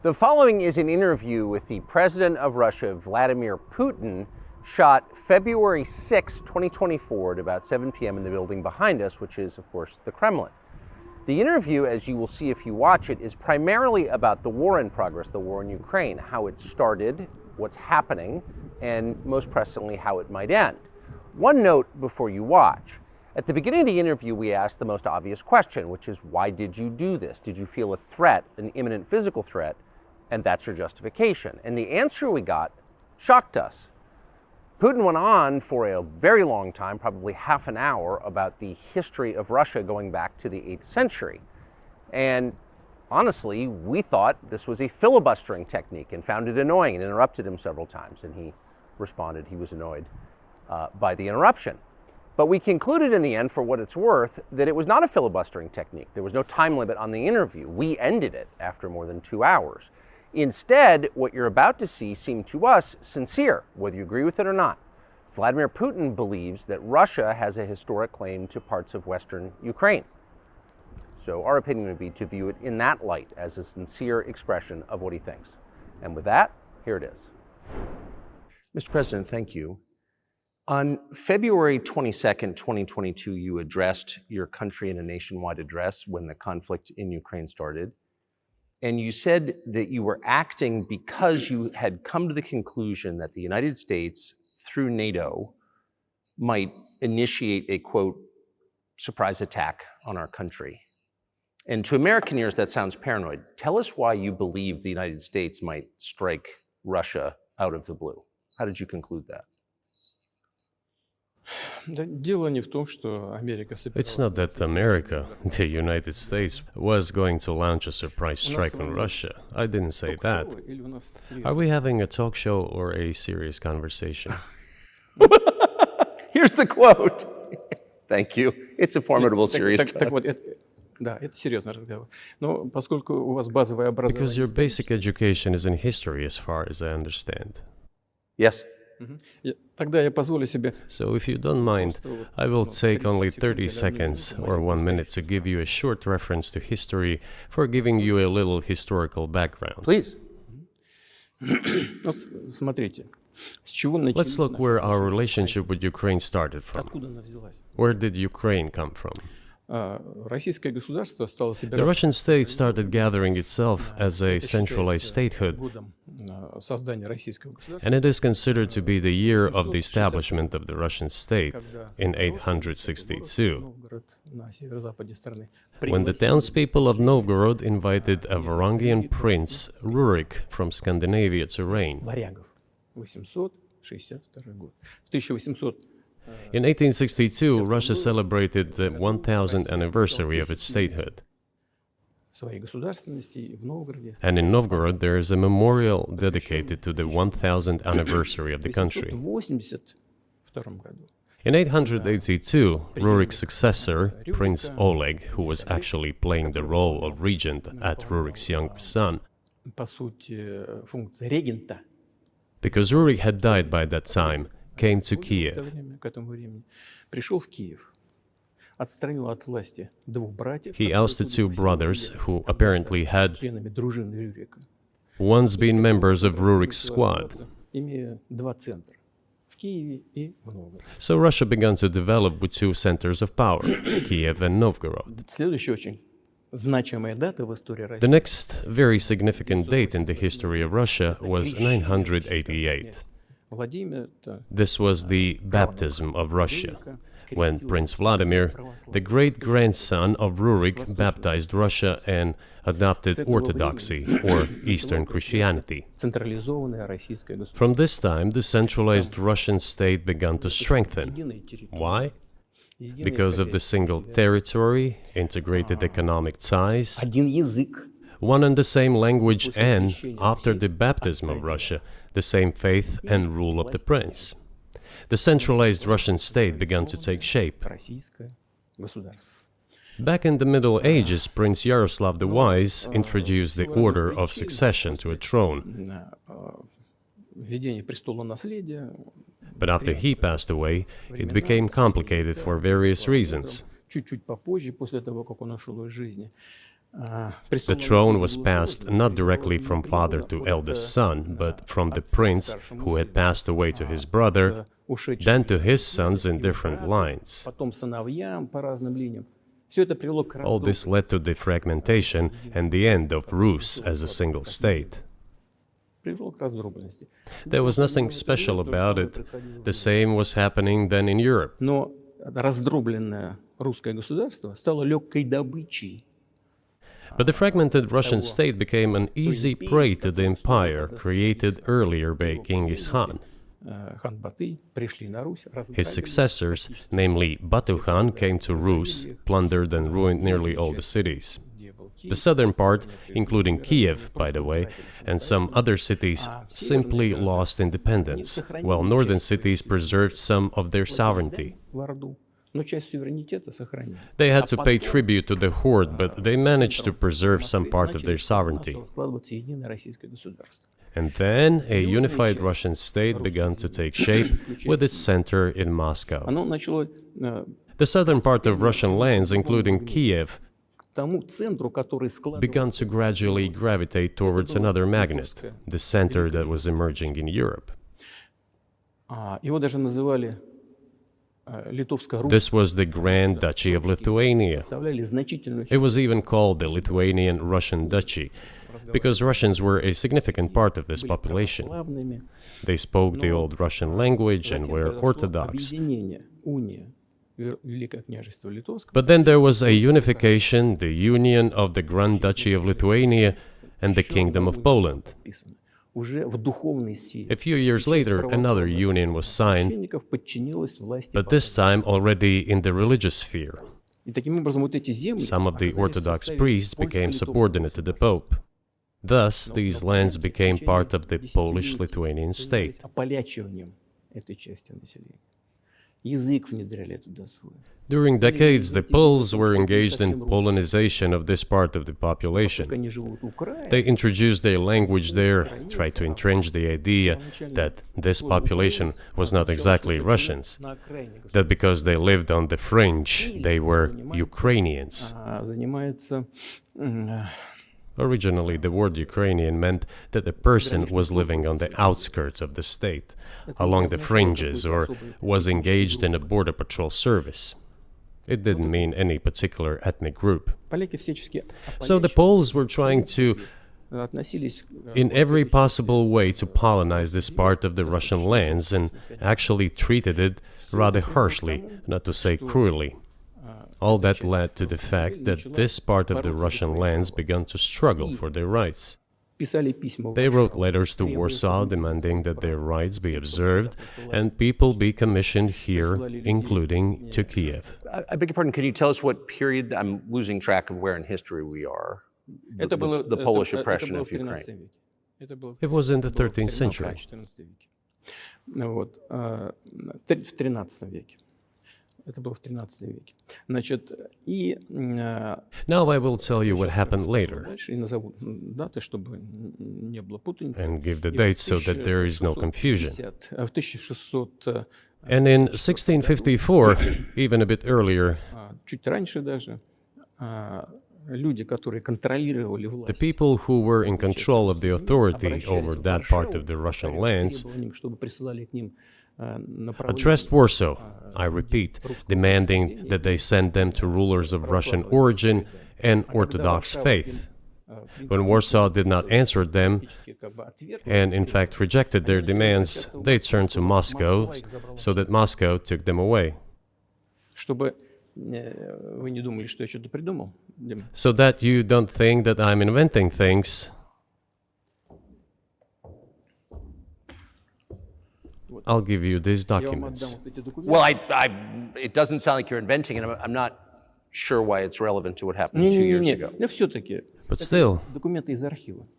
The following is an interview with the President of Russia, Vladimir Putin, shot February 6, 2024 at about 7 p.m. in the building behind us, which is, of course, the Kremlin. The interview, as you will see if you watch it, is primarily about the war in progress, the war in Ukraine, how it started, what's happening, and most pressingly, how it might end. One note before you watch. At the beginning of the interview, we asked the most obvious question, which is, why did you do this? Did you feel a threat, an imminent physical threat? And that's your justification. And the answer we got shocked us. Putin went on for a very long time, probably half an hour, about the history of Russia going back to the 8th century. And honestly, we thought this was a filibustering technique and found it annoying and interrupted him several times. And he responded he was annoyed by the interruption. But we concluded in the end, for what it's worth, that it was not a filibustering technique. There was no time limit on the interview. We ended it after more than 2 hours. Instead, what you're about to see seemed to us sincere, whether you agree with it or not. Vladimir Putin believes that Russia has a historic claim to parts of Western Ukraine. So our opinion would be to view it in that light, as a sincere expression of what he thinks. And with that, here it is. Mr. President, thank you. On February 22nd, 2022, you addressed your country in a nationwide address when the conflict in Ukraine started. And you said that you were acting because you had come to the conclusion that the United States, through NATO, might initiate a, quote, surprise attack on our country. And to American ears, that sounds paranoid. Tell us why you believe the United States might strike Russia out of the blue. How did you conclude that? It's not that America, the United States, was going to launch a surprise strike on Russia. I didn't say that. Are we having a talk show or a serious conversation? Here's the quote. Thank you. It's a formidable serious talk. Because your basic education is in history, as far as I understand. Yes. So if you don't mind, I will take only 30 seconds or 1 minute to give you a short reference to history for giving you a little historical background. Please. Let's look where our relationship with Ukraine started from. Where did Ukraine come from? The Russian state started gathering itself as a centralized statehood, and it is considered to be the year of the establishment of the Russian state in 862, when the townspeople of Novgorod invited a Varangian prince, Rurik, from Scandinavia to reign. In 1862, Russia celebrated the 1000th anniversary of its statehood. And in Novgorod, there is a memorial dedicated to the 1000th anniversary of the country. In 882, Rurik's successor, Prince Oleg, who was actually playing the role of regent at Rurik's younger son, because Rurik had died by that time, came to Kiev. He ousted two brothers who apparently had once been members of Rurik's squad. So Russia began to develop with two centers of power, Kiev and Novgorod. The next very significant date in the history of Russia was 988. This was the baptism of Russia, when Prince Vladimir, the great-grandson of Rurik, baptized Russia and adopted Orthodoxy, or Eastern Christianity. From this time, the centralized Russian state began to strengthen. Why? Because of the single territory, integrated economic ties, one and the same language, and, after the baptism of Russia, the same faith and rule of the prince. The centralized Russian state began to take shape. Back in the Middle Ages, Prince Yaroslav the Wise introduced the order of succession to a throne. But after he passed away, it became complicated for various reasons. The throne was passed not directly from father to eldest son, but from the prince who had passed away to his brother, then to his sons in different lines. All this led to the fragmentation and the end of Rus as a single state. There was nothing special about it. The same was happening then in Europe. But the fragmented Russian state became an easy prey to the empire created earlier by Genghis Khan. His successors, namely Batu Khan, came to Rus, plundered and ruined nearly all the cities. The southern part, including Kiev, by the way, and some other cities, simply lost independence, while northern cities preserved some of their sovereignty. They had to pay tribute to the horde, but they managed to preserve some part of their sovereignty. And then a unified Russian state began to take shape with its center in Moscow. The southern part of Russian lands, including Kiev, began to gradually gravitate towards another magnet, the center that was emerging in Europe. This was the Grand Duchy of Lithuania. It was even called the Lithuanian-Russian Duchy, because Russians were a significant part of this population. They spoke the old Russian language and were Orthodox. But then there was a unification, the union of the Grand Duchy of Lithuania and the Kingdom of Poland. A few years later, another union was signed, but this time already in the religious sphere. Some of the Orthodox priests became subordinate to the Pope. Thus, these lands became part of the Polish-Lithuanian state. During decades, the Poles were engaged in Polonization of this part of the population. They introduced their language there, tried to entrench the idea that this population was not exactly Russians, that because they lived on the fringe, they were Ukrainians. Originally, the word Ukrainian meant that a person was living on the outskirts of the state, along the fringes, or was engaged in a border patrol service. It didn't mean any particular ethnic group. So the Poles were trying to, in every possible way, to colonize this part of the Russian lands, and actually treated it rather harshly, not to say cruelly. All that led to the fact that this part of the Russian lands began to struggle for their rights. They wrote letters to Warsaw demanding that their rights be observed and people be commissioned here, including to Kiev. I beg your pardon, can you tell us what period? I'm losing track of where in history we are. The Polish oppression of Ukraine. It was in the 13th century. Now I will tell you what happened later and give the dates so that there is no confusion. And in 1654, even a bit earlier, the people who were in control of the authority over that part of the Russian lands addressed Warsaw, I repeat, demanding that they send them to rulers of Russian origin and Orthodox faith. When Warsaw did not answer them, and in fact rejected their demands, they turned to Moscow, so that Moscow took them away. So that you don't think that I'm inventing things, I'll give you these documents. Well, it doesn't sound like you're inventing it. I'm not sure why it's relevant to what happened 2 years ago. But still,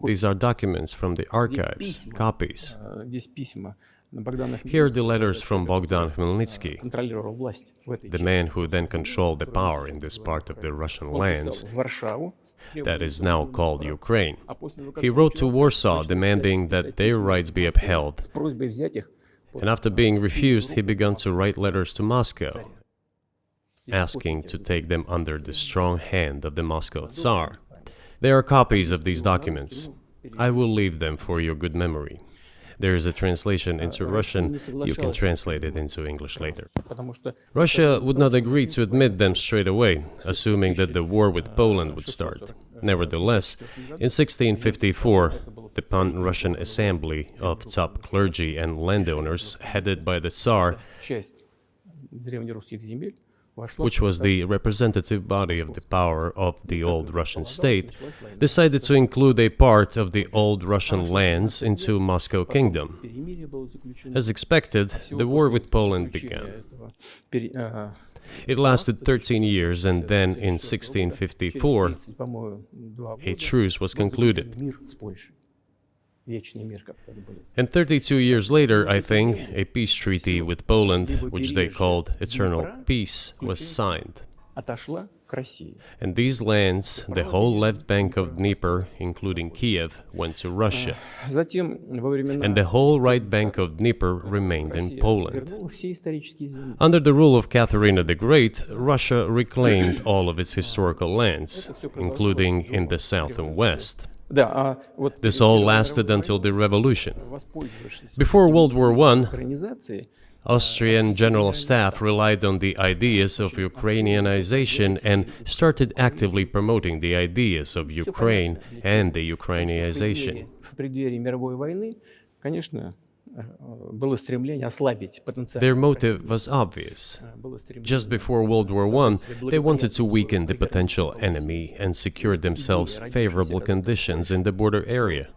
these are documents from the archives, copies. Here are the letters from Bogdan Khmelnytsky, the man who then controlled the power in this part of the Russian lands that is now called Ukraine. He wrote to Warsaw demanding that their rights be upheld. And after being refused, he began to write letters to Moscow, asking to take them under the strong hand of the Moscow Tsar. There are copies of these documents. I will leave them for your good memory. There is a translation into Russian. You can translate it into English later. Russia would not agree to admit them straight away, assuming that the war with Poland would start. Nevertheless, in 1654, the Pan-Russian Assembly of top clergy and landowners, headed by the Tsar, which was the representative body of the power of the old Russian state, decided to include a part of the old Russian lands into Moscow Kingdom. As expected, the war with Poland began. It lasted 13 years, and then in 1654, a truce was concluded. And 32 years later, I think, a peace treaty with Poland, which they called Eternal Peace, was signed. And these lands, the whole left bank of Dnieper, including Kiev, went to Russia. And the whole right bank of Dnieper remained in Poland. Under the rule of Catherine the Great, Russia reclaimed all of its historical lands, including in the south and west. This all lasted until the revolution. Before World War I, Austrian General Staff relied on the ideas of Ukrainianization and started actively promoting the ideas of Ukraine and the Ukrainianization. Their motive was obvious. Just before World War I, they wanted to weaken the potential enemy and secure themselves favorable conditions in the border area.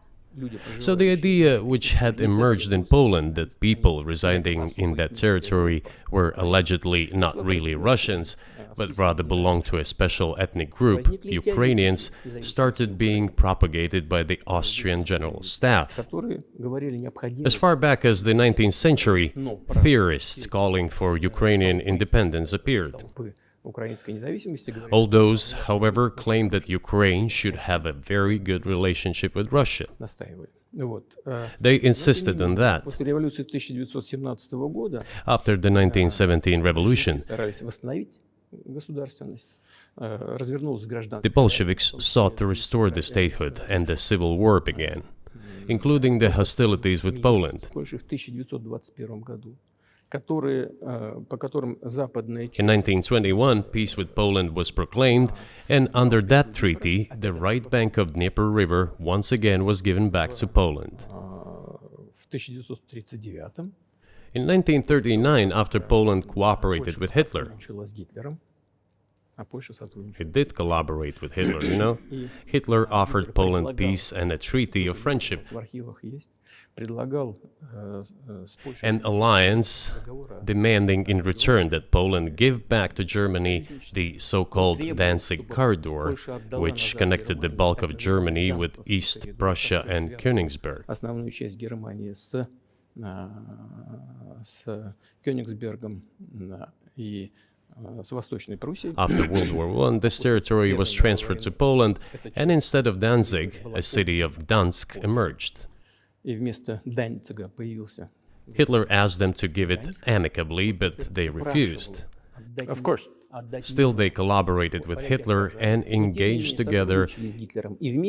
So the idea which had emerged in Poland that people residing in that territory were allegedly not really Russians, but rather belonged to a special ethnic group, Ukrainians, started being propagated by the Austrian General Staff. As far back as the 19th century, theorists calling for Ukrainian independence appeared. All those, however, claimed that Ukraine should have a very good relationship with Russia. They insisted on that. After the 1917 revolution, the Bolsheviks sought to restore the statehood, and the civil war began, including the hostilities with Poland. In 1921, peace with Poland was proclaimed, and under that treaty, the right bank of Dnieper River once again was given back to Poland. In 1939, after Poland cooperated with Hitler, it did collaborate with Hitler, you know? Hitler offered Poland peace and a treaty of friendship. An alliance demanding in return that Poland give back to Germany the so-called Danzig corridor, which connected the bulk of Germany with East Prussia and Königsberg. After World War I, this territory was transferred to Poland, and instead of Danzig, a city of Gdansk emerged. Hitler asked them to give it amicably, but they refused. Of course. Still, they collaborated with Hitler and engaged together in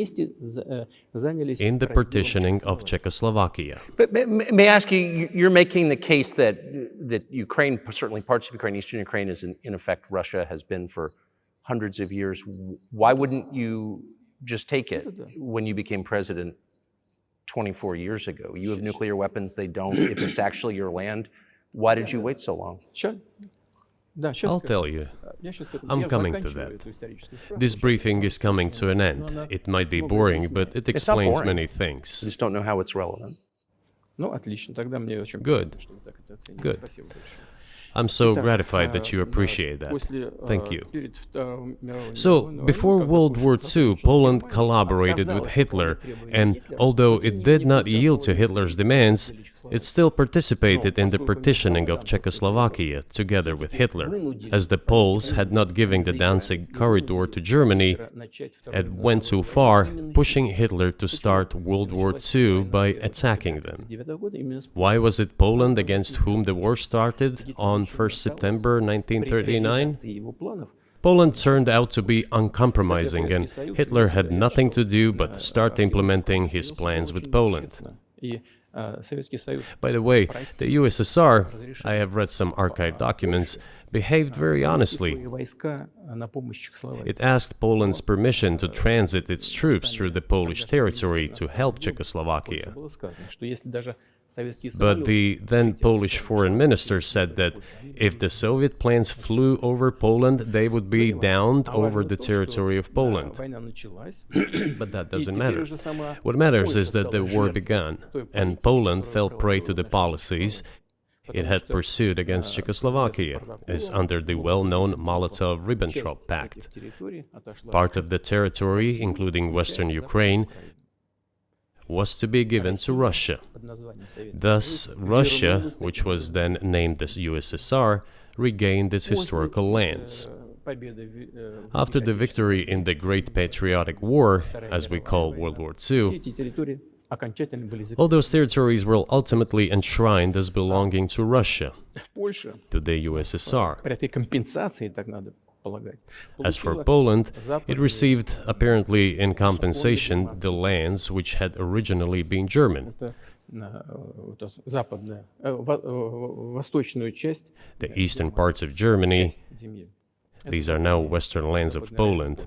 the partitioning of Czechoslovakia. But may I ask you, you're making the case that Ukraine, certainly parts of Ukraine, Eastern Ukraine, is in effect Russia, has been for hundreds of years. Why wouldn't you just take it when you became president 24 years ago? You have nuclear weapons, they don't. If it's actually your land, why did you wait so long? Sure. I'll tell you. I'm coming to that. This briefing is coming to an end. It might be boring, but it explains many things. I just don't know how it's relevant. Good. Good. I'm so gratified that you appreciate that. Thank you. So, before World War II, Poland collaborated with Hitler, and although it did not yield to Hitler's demands, it still participated in the partitioning of Czechoslovakia together with Hitler, as the Poles had not given the Danzig corridor to Germany and went too far, pushing Hitler to start World War II by attacking them. Why was it Poland against whom the war started on 1st September 1939? Poland turned out to be uncompromising, and Hitler had nothing to do but start implementing his plans with Poland. By the way, the USSR, I have read some archive documents, behaved very honestly. It asked Poland's permission to transit its troops through the Polish territory to help Czechoslovakia. But the then Polish foreign minister said that if the Soviet planes flew over Poland, they would be downed over the territory of Poland. But that doesn't matter. What matters is that the war began, and Poland fell prey to the policies it had pursued against Czechoslovakia, as under the well-known Molotov-Ribbentrop Pact. Part of the territory, including western Ukraine, was to be given to Russia. Thus, Russia, which was then named the USSR, regained its historical lands. After the victory in the Great Patriotic War, as we call World War II, all those territories were ultimately enshrined as belonging to Russia, to the USSR. As for Poland, it received, apparently in compensation, the lands which had originally been German. The eastern parts of Germany, these are now western lands of Poland.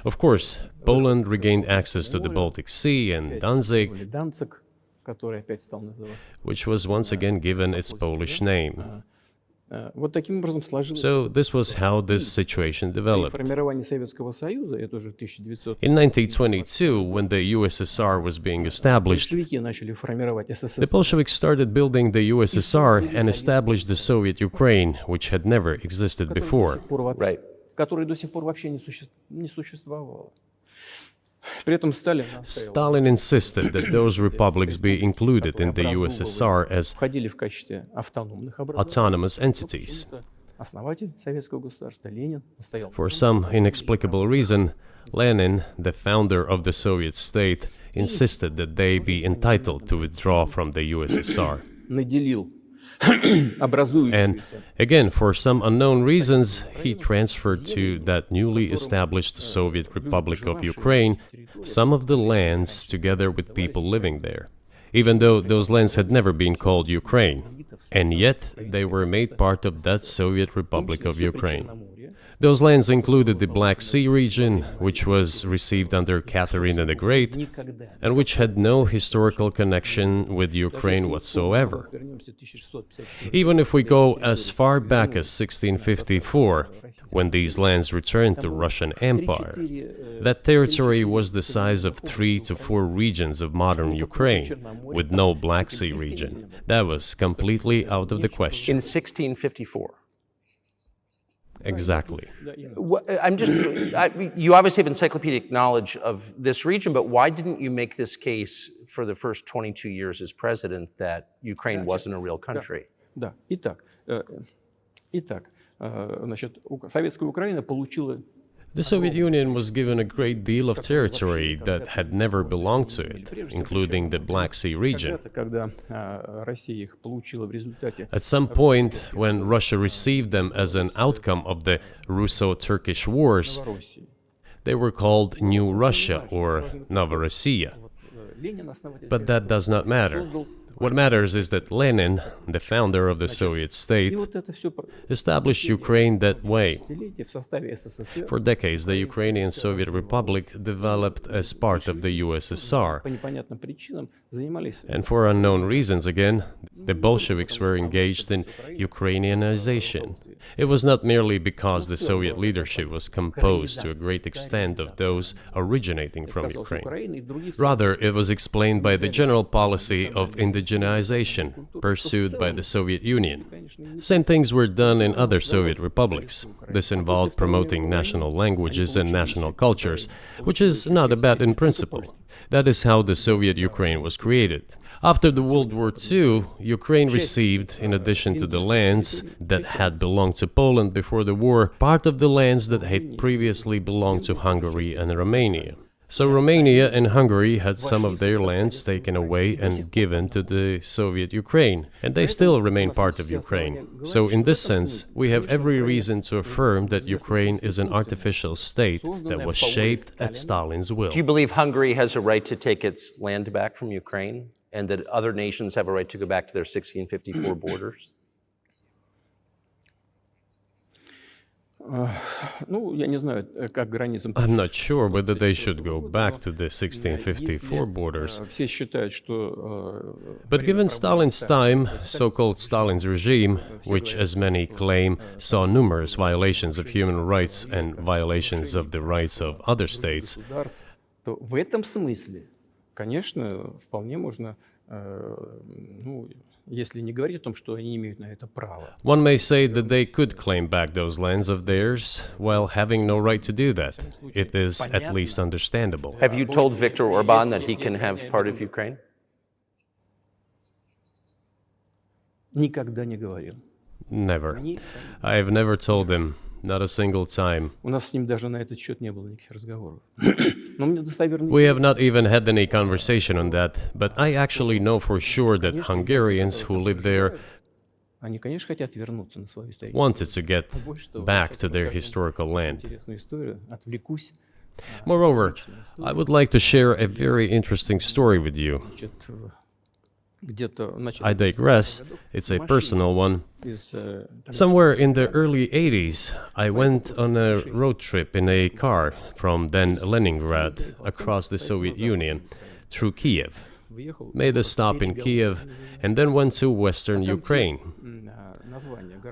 Of course, Poland regained access to the Baltic Sea and Danzig, which was once again given its Polish name. So this was how this situation developed. In 1922, when the USSR was being established, the Bolsheviks started building the USSR and established the Soviet Ukraine, which had never existed before. Right. Stalin insisted that those republics be included in the USSR as autonomous entities. For some inexplicable reason, Lenin, the founder of the Soviet state, insisted that they be entitled to withdraw from the USSR. And again, for some unknown reasons, he transferred to that newly established Soviet Republic of Ukraine some of the lands together with people living there, even though those lands had never been called Ukraine, and yet they were made part of that Soviet Republic of Ukraine. Those lands included the Black Sea region, which was received under Catherine the Great, and which had no historical connection with Ukraine whatsoever. Even if we go as far back as 1654, when these lands returned to Russian Empire, that territory was the size of 3 to 4 regions of modern Ukraine, with no Black Sea region. That was completely out of the question. In 1654. Exactly. You obviously have encyclopedic knowledge of this region, but why didn't you make this case for the first 22 years as president that Ukraine wasn't a real country? The Soviet Union was given a great deal of territory that had never belonged to it, including the Black Sea region. At some point, when Russia received them as an outcome of the Russo-Turkish Wars, they were called New Russia or Novorossiya. But that does not matter. What matters is that Lenin, the founder of the Soviet state, established Ukraine that way. For decades, the Ukrainian Soviet Republic developed as part of the USSR. And for unknown reasons, again, the Bolsheviks were engaged in Ukrainianization. It was not merely because the Soviet leadership was composed to a great extent of those originating from Ukraine. Rather, it was explained by the general policy of indigenization pursued by the Soviet Union. Same things were done in other Soviet republics. This involved promoting national languages and national cultures, which is not bad in principle. That is how the Soviet Ukraine was created. After the World War II, Ukraine received, in addition to the lands that had belonged to Poland before the war, part of the lands that had previously belonged to Hungary and Romania. So Romania and Hungary had some of their lands taken away and given to the Soviet Ukraine, and they still remain part of Ukraine. So in this sense, we have every reason to affirm that Ukraine is an artificial state that was shaped at Stalin's will. Do you believe Hungary has a right to take its land back from Ukraine, and that other nations have a right to go back to their 1654 borders? I'm not sure whether they should go back to the 1654 borders. But given Stalin's time, so-called Stalin's regime, which as many claim saw numerous violations of human rights and violations of the rights of other states, one may say that they could claim back those lands of theirs while having no right to do that. It is at least understandable. Have you told Viktor Orban that he can have part of Ukraine? Never. I have never told him, not a single time. We have not even had any conversation on that, but I actually know for sure that Hungarians who live there wanted to get back to their historical land. Moreover, I would like to share a very interesting story with you. I digress, it's a personal one. Somewhere in the early 80s, I went on a road trip in a car from then Leningrad across the Soviet Union through Kiev. Made a stop in Kiev and then went to western Ukraine.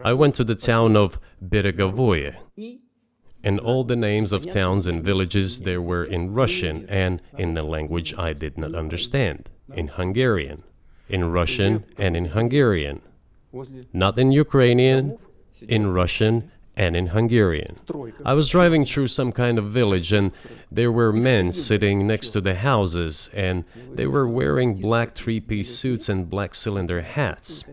I went to the town of Beregovoye, and all the names of towns and villages there were in Russian and in a language I did not understand, in Hungarian. In Russian and in Hungarian. Not in Ukrainian, in Russian and in Hungarian. I was driving through some kind of village and there were men sitting next to the houses and they were wearing black three-piece suits and black cylinder hats.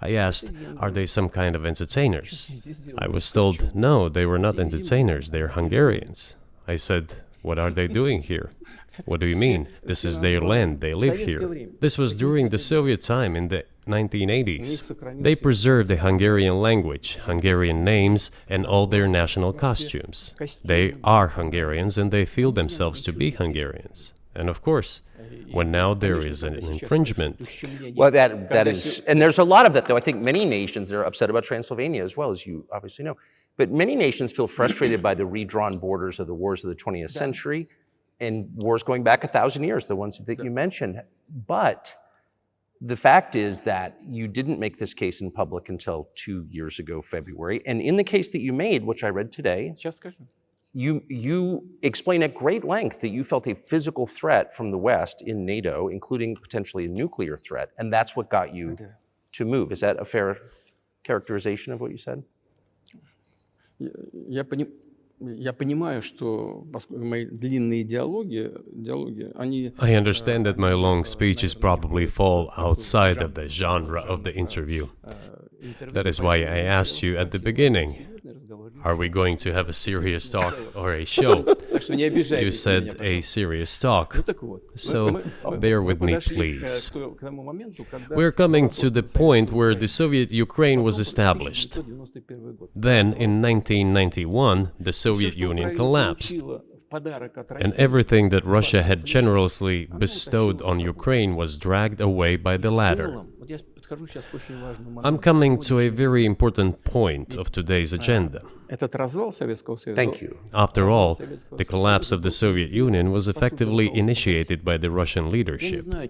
I asked, are they some kind of entertainers? I was told, no, they were not entertainers, they're Hungarians. I said, what are they doing here? What do you mean? This is their land, they live here. This was during the Soviet time in the 1980s. They preserved the Hungarian language, Hungarian names, and all their national costumes. They are Hungarians and they feel themselves to be Hungarians. And of course, when now there is an infringement. Well, that is, and there's a lot of that, though. I think many nations are upset about Transylvania as well, as you obviously know. But many nations feel frustrated by the redrawn borders of the wars of the 20th century. And wars going back 1,000 years, the ones that you mentioned. But the fact is that you didn't make this case in public until 2 years ago, February. And in the case that you made, which I read today, you explain at great length that you felt a physical threat from the West in NATO, including potentially a nuclear threat. And that's what got you to move. Is that a fair characterization of what you said? I understand that my long speeches probably fall outside of the genre of the interview. That is why I asked you at the beginning, are we going to have a serious talk or a show? You said a serious talk, so bear with me, please. We're coming to the point where the Soviet Ukraine was established. Then, in 1991, the Soviet Union collapsed, and everything that Russia had generously bestowed on Ukraine was dragged away by the latter. I'm coming to a very important point of today's agenda. Thank you. After all, the collapse of the Soviet Union was effectively initiated by the Russian leadership. I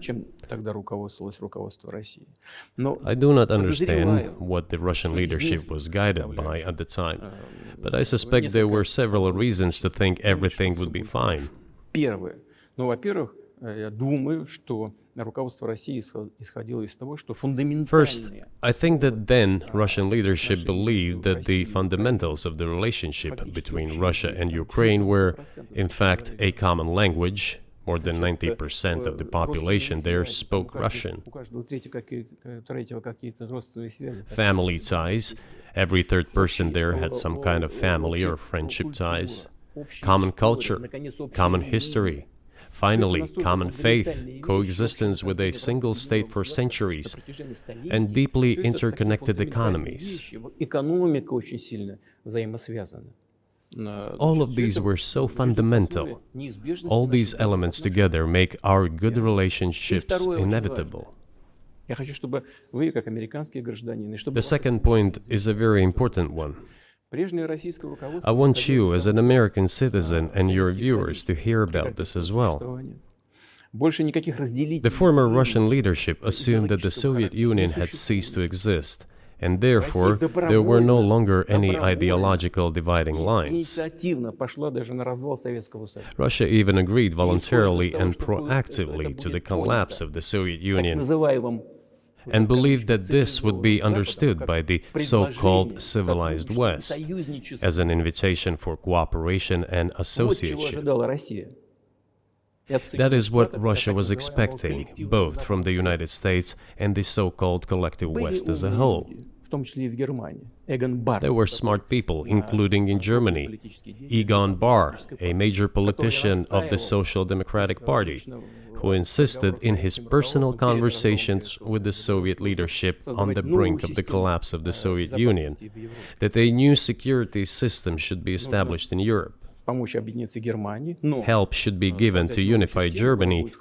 do not understand what the Russian leadership was guided by at the time, but I suspect there were several reasons to think everything would be fine. First, I think that then Russian leadership believed that the fundamentals of the relationship between Russia and Ukraine were, in fact, a common language. More than 90% of the population there spoke Russian. Family ties. Every third person there had some kind of family or friendship ties. Common culture, common history, Finally, common faith, coexistence with a single state for centuries, and deeply interconnected economies. All of these were so fundamental. All these elements together make our good relationships inevitable. The second point is a very important one. I want you, as an American citizen, and your viewers to hear about this as well. The former Russian leadership assumed that the Soviet Union had ceased to exist, and therefore there were no longer any ideological dividing lines. Russia even agreed voluntarily and proactively to the collapse of the Soviet Union, and believed that this would be understood by the so-called civilized West as an invitation for cooperation and association. That is what Russia was expecting, both from the United States and the so-called collective West as a whole. There were smart people, including in Germany, Egon Bahr, a major politician of the Social Democratic Party, who insisted in his personal conversations with the Soviet leadership on the brink of the collapse of the Soviet Union that a new security system should be established in Europe. Help should be given to unify Germany,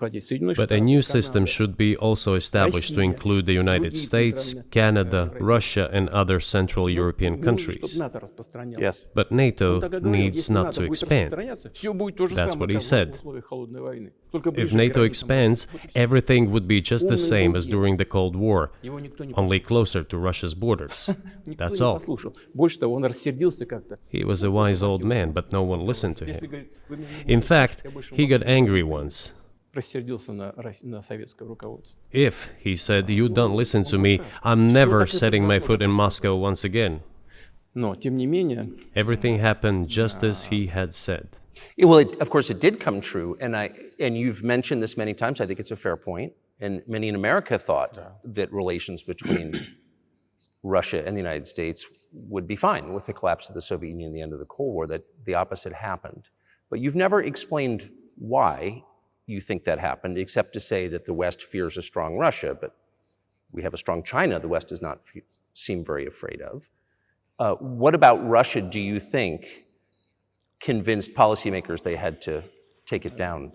but a new system should be also established to include the United States, Canada, Russia, and other Central European countries. Yes. But NATO needs not to expand. That's what he said. If NATO expands, everything would be just the same as during the Cold War, only closer to Russia's borders. That's all. He was a wise old man, but no one listened to him. In fact, he got angry once. If, he said, you don't listen to me, I'm never setting my foot in Moscow once again. Everything happened just as he had said. Well, of course, it did come true, and you've mentioned this many times. I think it's a fair point, and many in America thought that relations between Russia and the United States would be fine with the collapse of the Soviet Union and the end of the Cold War, that the opposite happened. But you've never explained why you think that happened, except to say that the West fears a strong Russia, but we have a strong China the West does not seem very afraid of. What about Russia, do you think, convinced policymakers they had to take it down?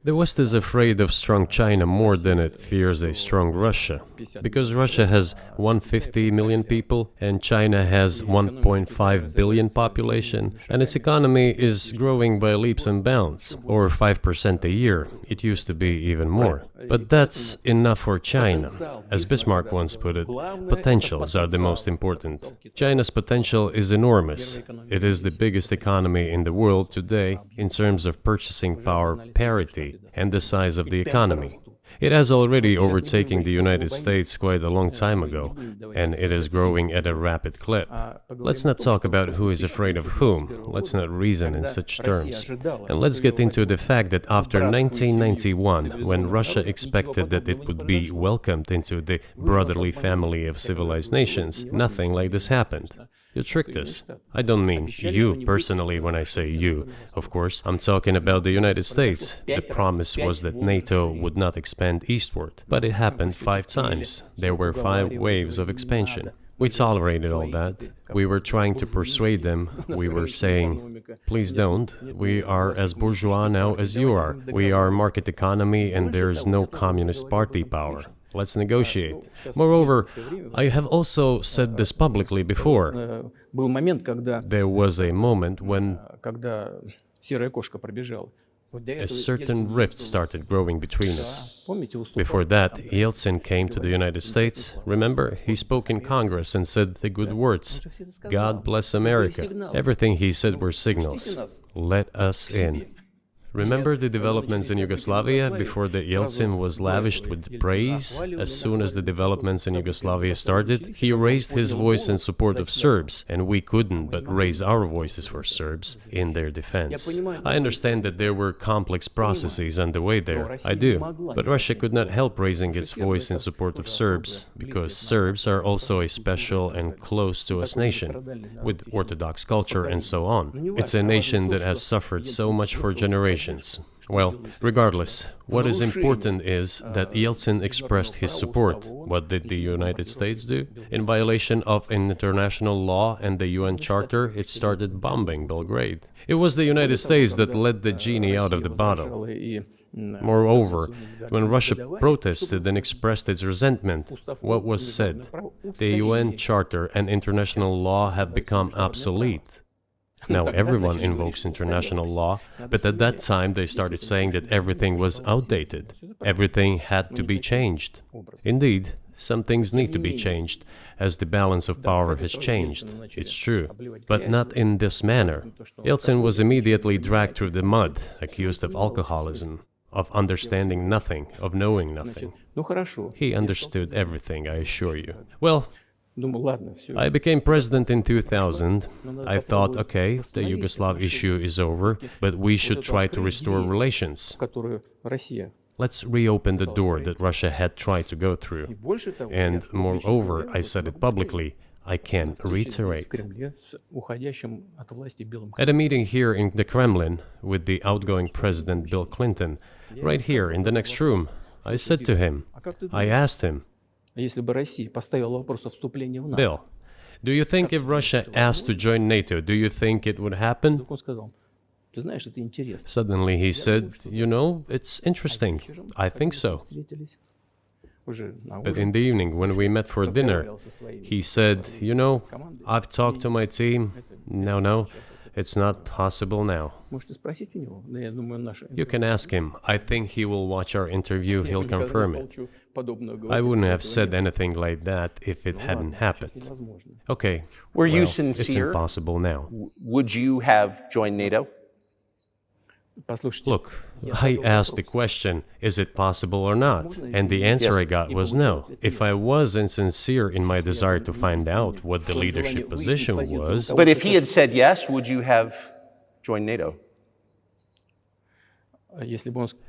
The West is afraid of strong China more than it fears a strong Russia, because Russia has 150 million people and China has 1.5 billion population, and its economy is growing by leaps and bounds, or 5% a year. It used to be even more. But that's enough for China. As Bismarck once put it, potentials are the most important. China's potential is enormous. It is the biggest economy in the world today in terms of purchasing power parity and the size of the economy. It has already overtaken the United States quite a long time ago, and it is growing at a rapid clip. Let's not talk about who is afraid of whom. Let's not reason in such terms. And let's get into the fact that after 1991, when Russia expected that it would be welcomed into the brotherly family of civilized nations, nothing like this happened. You tricked us. I don't mean you personally when I say you. Of course, I'm talking about the United States. The promise was that NATO would not expand eastward, but it happened 5 times. There were 5 waves of expansion. We tolerated all that. We were trying to persuade them. We were saying, please don't. We are as bourgeois now as you are. We are market economy and there is no communist party power. Let's negotiate. Moreover, I have also said this publicly before. There was a moment when a certain rift started growing between us. Before that, Yeltsin came to the United States. Remember, he spoke in Congress and said the good words. God bless America. Everything he said were signals. Let us in. Remember the developments in Yugoslavia before the Yeltsin was lavished with praise? As soon as the developments in Yugoslavia started, he raised his voice in support of Serbs, and we couldn't but raise our voices for Serbs in their defense. I understand that there were complex processes underway there, I do, but Russia could not help raising its voice in support of Serbs, because Serbs are also a special and close to us nation, with Orthodox culture and so on. It's a nation that has suffered so much for generations. Well, regardless, what is important is that Yeltsin expressed his support. What did the United States do? In violation of international law and the UN Charter, it started bombing Belgrade. It was the United States that let the genie out of the bottle. Moreover, when Russia protested and expressed its resentment, what was said? The UN Charter and international law have become obsolete. Now everyone invokes international law, but at that time they started saying that everything was outdated. Everything had to be changed. Indeed, some things need to be changed, as the balance of power has changed. It's true, but not in this manner. Yeltsin was immediately dragged through the mud, accused of alcoholism, of understanding nothing, of knowing nothing. He understood everything, I assure you. Well, I became president in 2000. I thought, okay, the Yugoslav issue is over, but we should try to restore relations. Let's reopen the door that Russia had tried to go through. And moreover, I said it publicly, I can reiterate. At a meeting here in the Kremlin with the outgoing President Bill Clinton, right here in the next room, I said to him, I asked him, Bill, do you think if Russia asked to join NATO, do you think it would happen? Suddenly he said, you know, it's interesting. I think so. But in the evening, when we met for dinner, he said, you know, I've talked to my team. No, it's not possible now. You can ask him. I think he will watch our interview. He'll confirm it. I wouldn't have said anything like that if it hadn't happened. Okay. Were you sincere? It's impossible now. Would you have joined NATO? Look, I asked the question, is it possible or not? And the answer I got was no. If I was insincere in my desire to find out what the leadership position was... But if he had said yes, would you have joined NATO?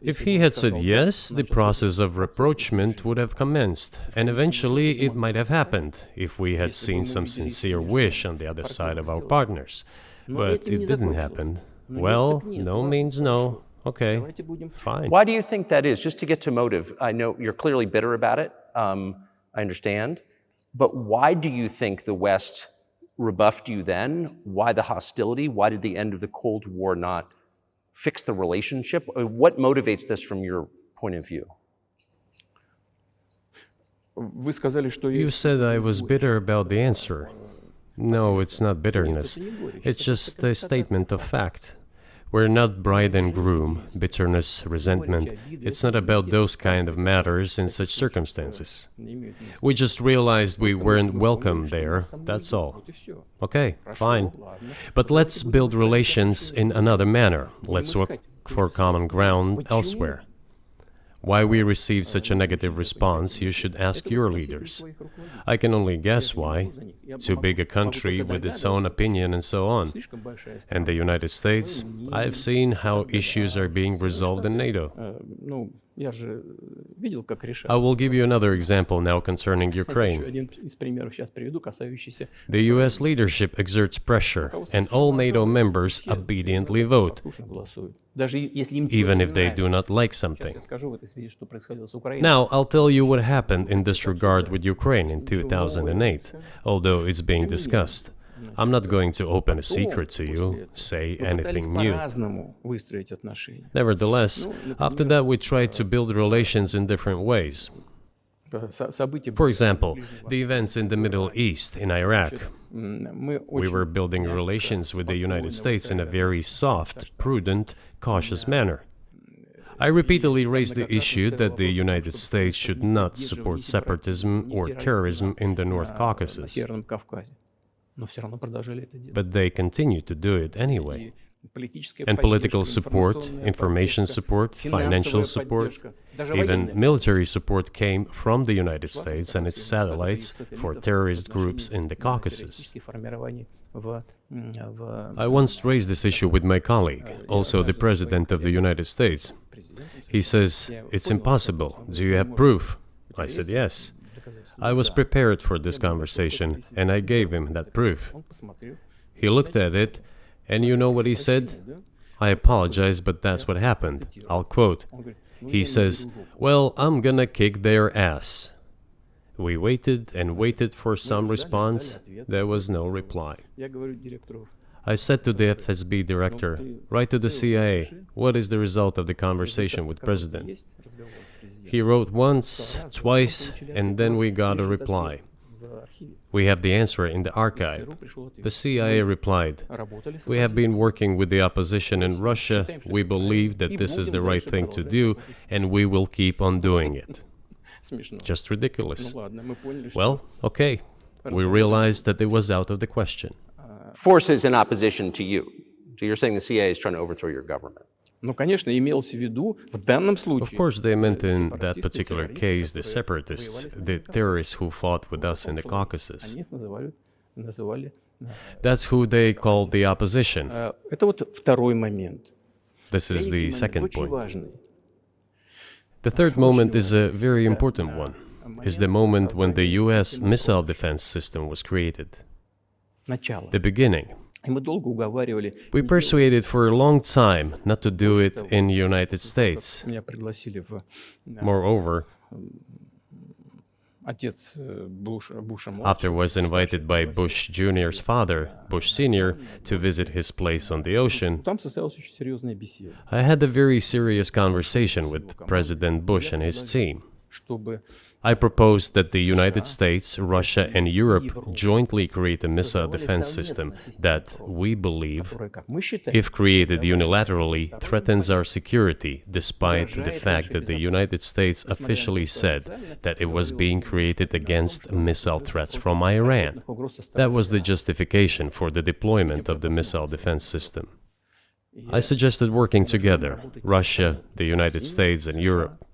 If he had said yes, the process of rapprochement would have commenced, and eventually it might have happened, if we had seen some sincere wish on the other side of our partners. But it didn't happen. Well, no means no. Okay, fine. Why do you think that is? Just to get to motive, I know you're clearly bitter about it, I understand, but why do you think the West rebuffed you then? Why the hostility? Why did the end of the Cold War not fix the relationship? What motivates this from your point of view? You said I was bitter about the answer. No, it's not bitterness. It's just a statement of fact. We're not bride and groom, bitterness, resentment. It's not about those kind of matters in such circumstances. We just realized we weren't welcome there, that's all. Okay, fine. But let's build relations in another manner. Let's look for common ground elsewhere. Why we received such a negative response, you should ask your leaders. I can only guess why. Too big a country with its own opinion and so on. And the United States, I've seen how issues are being resolved in NATO. I will give you another example now concerning Ukraine. The US leadership exerts pressure, and all NATO members obediently vote, even if they do not like something. Now, I'll tell you what happened in this regard with Ukraine in 2008, although it's being discussed. I'm not going to open a secret to you, say anything new. Nevertheless, after that we tried to build relations in different ways. For example, the events in the Middle East, in Iraq. We were building relations with the United States in a very soft, prudent, cautious manner. I repeatedly raised the issue that the United States should not support separatism or terrorism in the North Caucasus. But they continue to do it anyway. and political support, information support, financial support, even military support came from the United States and its satellites for terrorist groups in the Caucasus. I once raised this issue with my colleague, also the President of the United States. He says, "It's impossible. Do you have proof?" I said, "Yes." I was prepared for this conversation, and I gave him that proof. He looked at it, and you know what he said? "I apologize, but that's what happened." I'll quote. He says, "Well, I'm gonna kick their ass." We waited and waited for some response. There was no reply. I said to the FSB director, "Write to the CIA, what is the result of the conversation with President?" He wrote once, twice, and then we got a reply. We have the answer in the archive. The CIA replied, "We have been working with the opposition in Russia. We believe that this is the right thing to do, and we will keep on doing it." Just ridiculous. Well, okay. We realized that it was out of the question. Forces in opposition to you. So you're saying the CIA is trying to overthrow your government? Of course, they meant in that particular case the separatists, the terrorists who fought with us in the Caucasus. That's who they called the opposition. This is the second point. The third moment is a very important one, is the moment when the US missile defense system was created. The beginning. We persuaded for a long time not to do it in the United States. Moreover, after was invited by Bush Jr.'s father, Bush Sr., to visit his place on the ocean, I had a very serious conversation with President Bush and his team. I proposed that the United States, Russia, and Europe jointly create a missile defense system that, we believe, if created unilaterally, threatens our security, despite the fact that the United States officially said that it was being created against missile threats from Iran. That was the justification for the deployment of the missile defense system. I suggested working together, Russia, the United States, and Europe.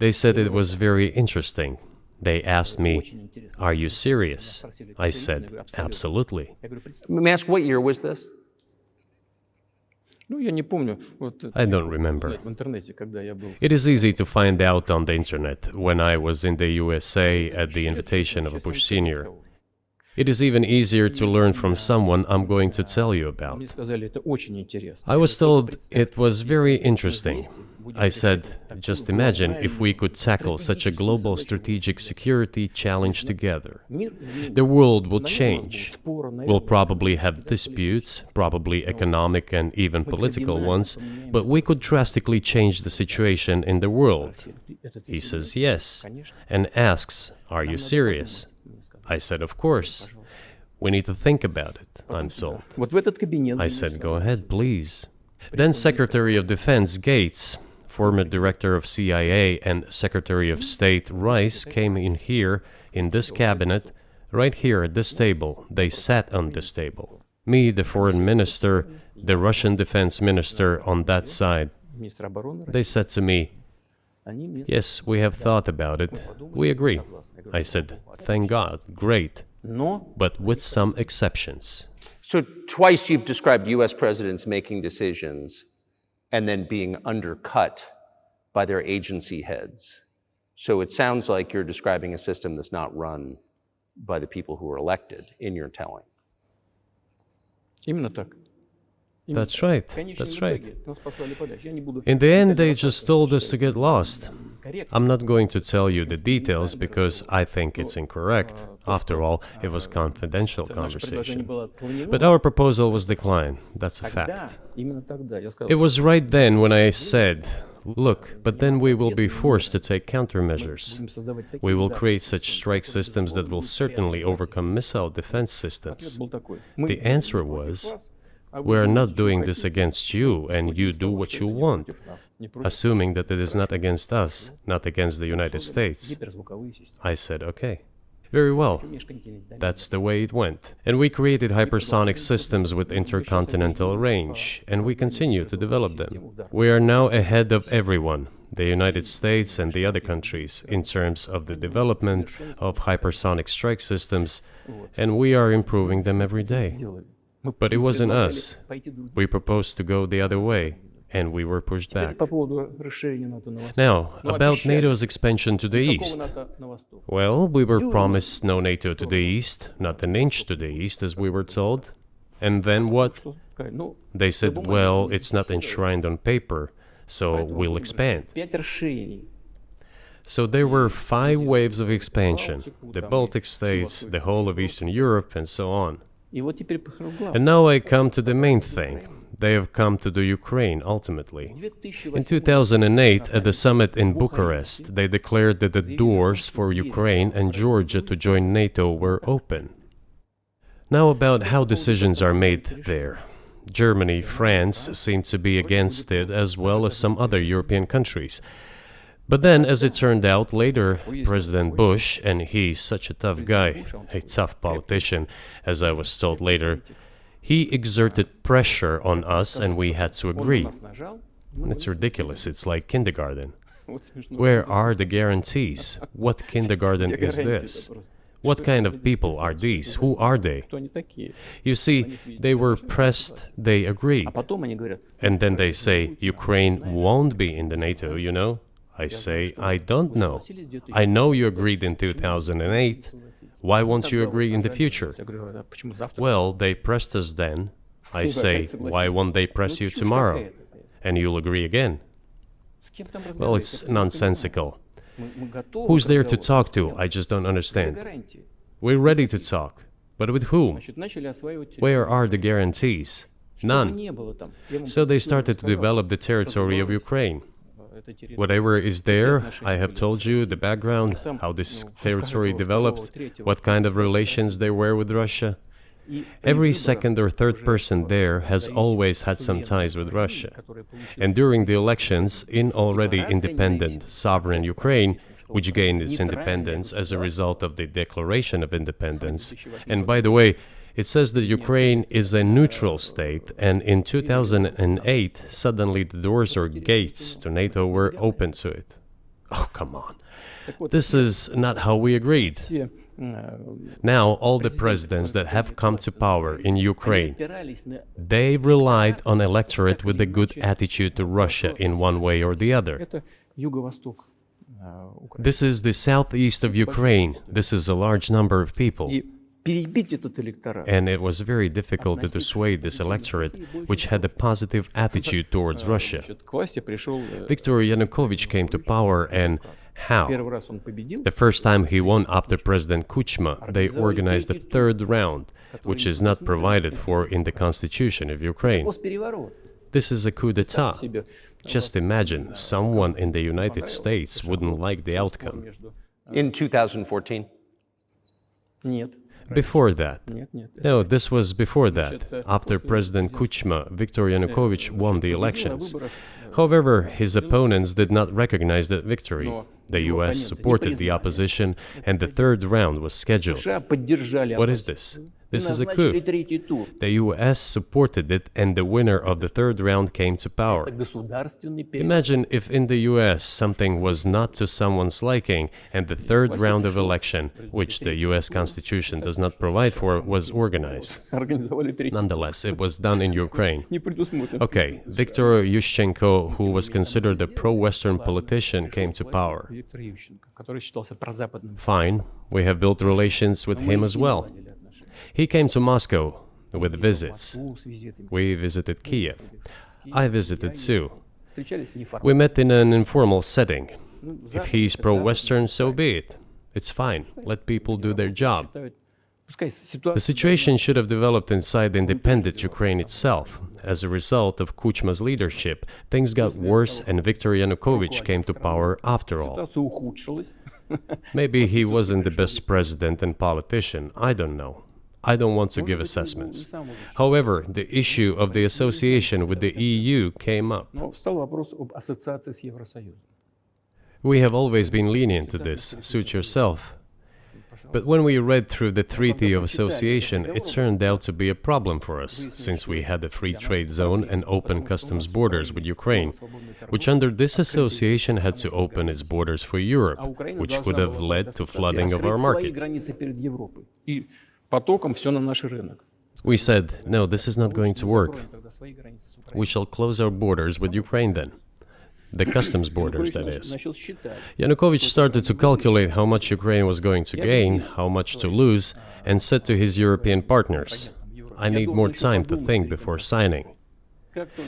They said it was very interesting. They asked me, "Are you serious?" I said, "Absolutely." Let me ask, what year was this? I don't remember. It is easy to find out on the internet when I was in the USA at the invitation of Bush Sr. It is even easier to learn from someone I'm going to tell you about. I was told it was very interesting. I said, just imagine if we could tackle such a global strategic security challenge together. The world will change. We'll probably have disputes, probably economic and even political ones, but we could drastically change the situation in the world. He says yes, and asks, "Are you serious?" I said, "Of course. We need to think about it," I'm told. I said, "Go ahead, please." Then Secretary of Defense Gates, former director of CIA, and Secretary of State Rice came in here, in this cabinet, right here at this table. They sat on this table. Me, the foreign minister, the Russian defense minister on that side. They said to me, "Yes, we have thought about it. We agree." I said, "Thank God, great, but with some exceptions." So twice you've described US presidents making decisions and then being undercut by their agency heads. So it sounds like you're describing a system that's not run by the people who were elected, in your telling. That's right, that's right. In the end, they just told us to get lost. I'm not going to tell you the details because I think it's incorrect. After all, it was confidential conversation. But our proposal was declined, that's a fact. It was right then when I said, "Look, but then we will be forced to take countermeasures. We will create such strike systems that will certainly overcome missile defense systems." The answer was, "We are not doing this against you, and you do what you want," assuming that it is not against us, not against the United States. I said, "Okay." Very well. That's the way it went. And we created hypersonic systems with intercontinental range, and we continue to develop them. We are now ahead of everyone, the United States and the other countries, in terms of the development of hypersonic strike systems, and we are improving them every day. But it wasn't us. We proposed to go the other way, and we were pushed back. Now, about NATO's expansion to the east. Well, we were promised no NATO to the east, not an inch to the east, as we were told. And then what? They said, well, it's not enshrined on paper, so we'll expand. So there were 5 waves of expansion, the Baltic states, the whole of Eastern Europe, and so on. And now I come to the main thing. They have come to the Ukraine, ultimately. In 2008, at the summit in Bucharest, they declared that the doors for Ukraine and Georgia to join NATO were open. Now about how decisions are made there. Germany, France seem to be against it, as well as some other European countries. But then, as it turned out later, President Bush, and he's such a tough guy, a tough politician, as I was told later, he exerted pressure on us and we had to agree. It's ridiculous, it's like kindergarten. Where are the guarantees? What kindergarten is this? What kind of people are these? Who are they? You see, they were pressed, they agreed. And then they say, Ukraine won't be in the NATO, you know? I say, I don't know. I know you agreed in 2008. Why won't you agree in the future? Well, they pressed us then. I say, why won't they press you tomorrow? And you'll agree again. Well, it's nonsensical. Who's there to talk to? I just don't understand. We're ready to talk. But with whom? Where are the guarantees? None. So they started to develop the territory of Ukraine. Whatever is there, I have told you the background, how this territory developed, what kind of relations there were with Russia. Every second or third person there has always had some ties with Russia. And during the elections, in already independent, sovereign Ukraine, which gained its independence as a result of the Declaration of Independence, and by the way, it says that Ukraine is a neutral state, and in 2008, suddenly the doors or gates to NATO were open to it. Oh, come on. This is not how we agreed. Now, all the presidents that have come to power in Ukraine, they relied on electorate with a good attitude to Russia in one way or the other. This is the southeast of Ukraine. This is a large number of people. And it was very difficult to dissuade this electorate, which had a positive attitude towards Russia. Viktor Yanukovych came to power, and how? The first time he won after President Kuchma, they organized a third round, which is not provided for in the constitution of Ukraine. This is a coup d'etat. Just imagine, someone in the United States wouldn't like the outcome. In 2014? Before that. No, this was before that. After President Kuchma, Viktor Yanukovych won the elections. However, his opponents did not recognize that victory. The US supported the opposition, and the third round was scheduled. What is this? This is a coup. The US supported it, and the winner of the third round came to power. Imagine if in the US something was not to someone's liking, and the third round of election, which the US Constitution does not provide for, was organized. Nonetheless, it was done in Ukraine. Okay, Viktor Yushchenko, who was considered a pro-Western politician, came to power. Fine, we have built relations with him as well. He came to Moscow with visits. We visited Kiev. I visited too. We met in an informal setting. If he's pro-Western, so be it. It's fine. Let people do their job. The situation should have developed inside the independent Ukraine itself. As a result of Kuchma's leadership, things got worse and Viktor Yanukovych came to power after all. Maybe he wasn't the best president and politician, I don't know. I don't want to give assessments. However, the issue of the association with the EU came up. We have always been lenient to this. Suit yourself. But when we read through the Treaty of Association, it turned out to be a problem for us, since we had a free trade zone and open customs borders with Ukraine, which under this association had to open its borders for Europe, which would have led to flooding of our market. We said, no, this is not going to work. We shall close our borders with Ukraine then. The customs borders, that is. Yanukovych started to calculate how much Ukraine was going to gain, how much to lose, and said to his European partners, I need more time to think before signing.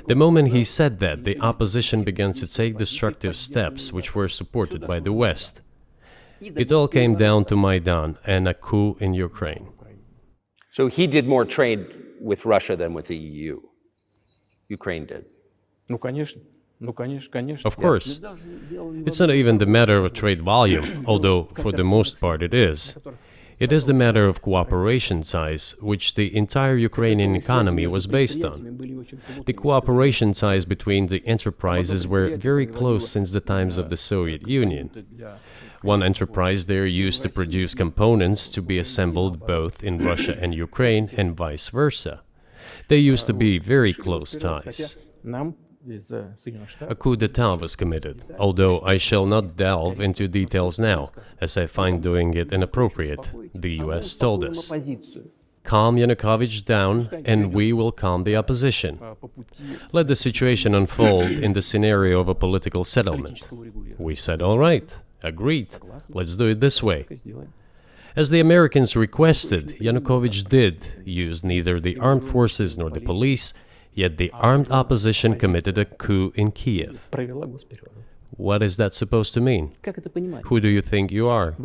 The moment he said that, the opposition began to take destructive steps which were supported by the West. It all came down to Maidan and a coup in Ukraine. So he did more trade with Russia than with the EU. Ukraine did. Of course. It's not even the matter of trade volume, although for the most part it is. It is the matter of cooperation ties, which the entire Ukrainian economy was based on. The cooperation ties between the enterprises were very close since the times of the Soviet Union. One enterprise there used to produce components to be assembled both in Russia and Ukraine and vice versa. They used to be very close ties. A coup d'etat was committed, although I shall not delve into details now, as I find doing it inappropriate, the US told us. Calm Yanukovych down, and we will calm the opposition. Let the situation unfold in the scenario of a political settlement. We said, all right, agreed, let's do it this way. As the Americans requested, Yanukovych did use neither the armed forces nor the police, yet the armed opposition committed a coup in Kiev. What is that supposed to mean? Who do you think you are?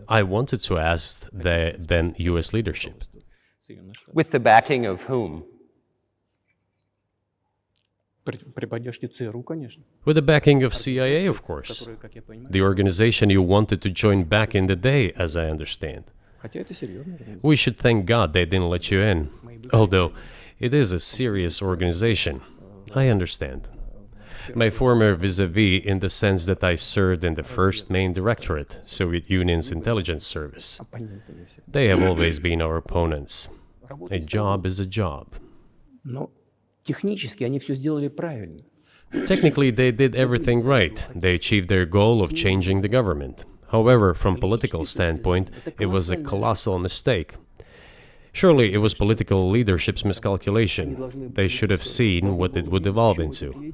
I wanted to ask the then US leadership. With the backing of whom? With the backing of CIA, of course. The organization you wanted to join back in the day, as I understand. We should thank God they didn't let you in. Although, it is a serious organization. I understand. My former vis-a-vis in the sense that I served in the first main directorate, Soviet Union's intelligence service. They have always been our opponents. A job is a job. Technically, they did everything right. They achieved their goal of changing the government. However, from political standpoint, it was a colossal mistake. Surely it was political leadership's miscalculation. They should have seen what it would evolve into.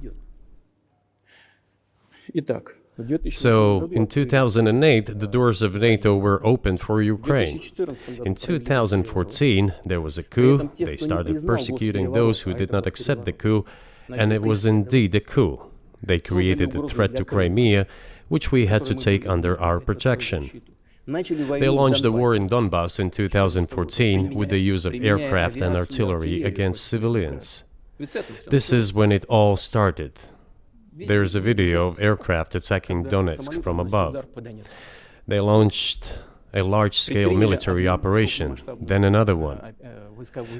So, in 2008, the doors of NATO were opened for Ukraine. In 2014, there was a coup. They started persecuting those who did not accept the coup, and it was indeed a coup. They created a threat to Crimea, which we had to take under our protection. They launched the war in Donbass in 2014 with the use of aircraft and artillery against civilians. This is when it all started. There is a video of aircraft attacking Donetsk from above. They launched a large-scale military operation, then another one.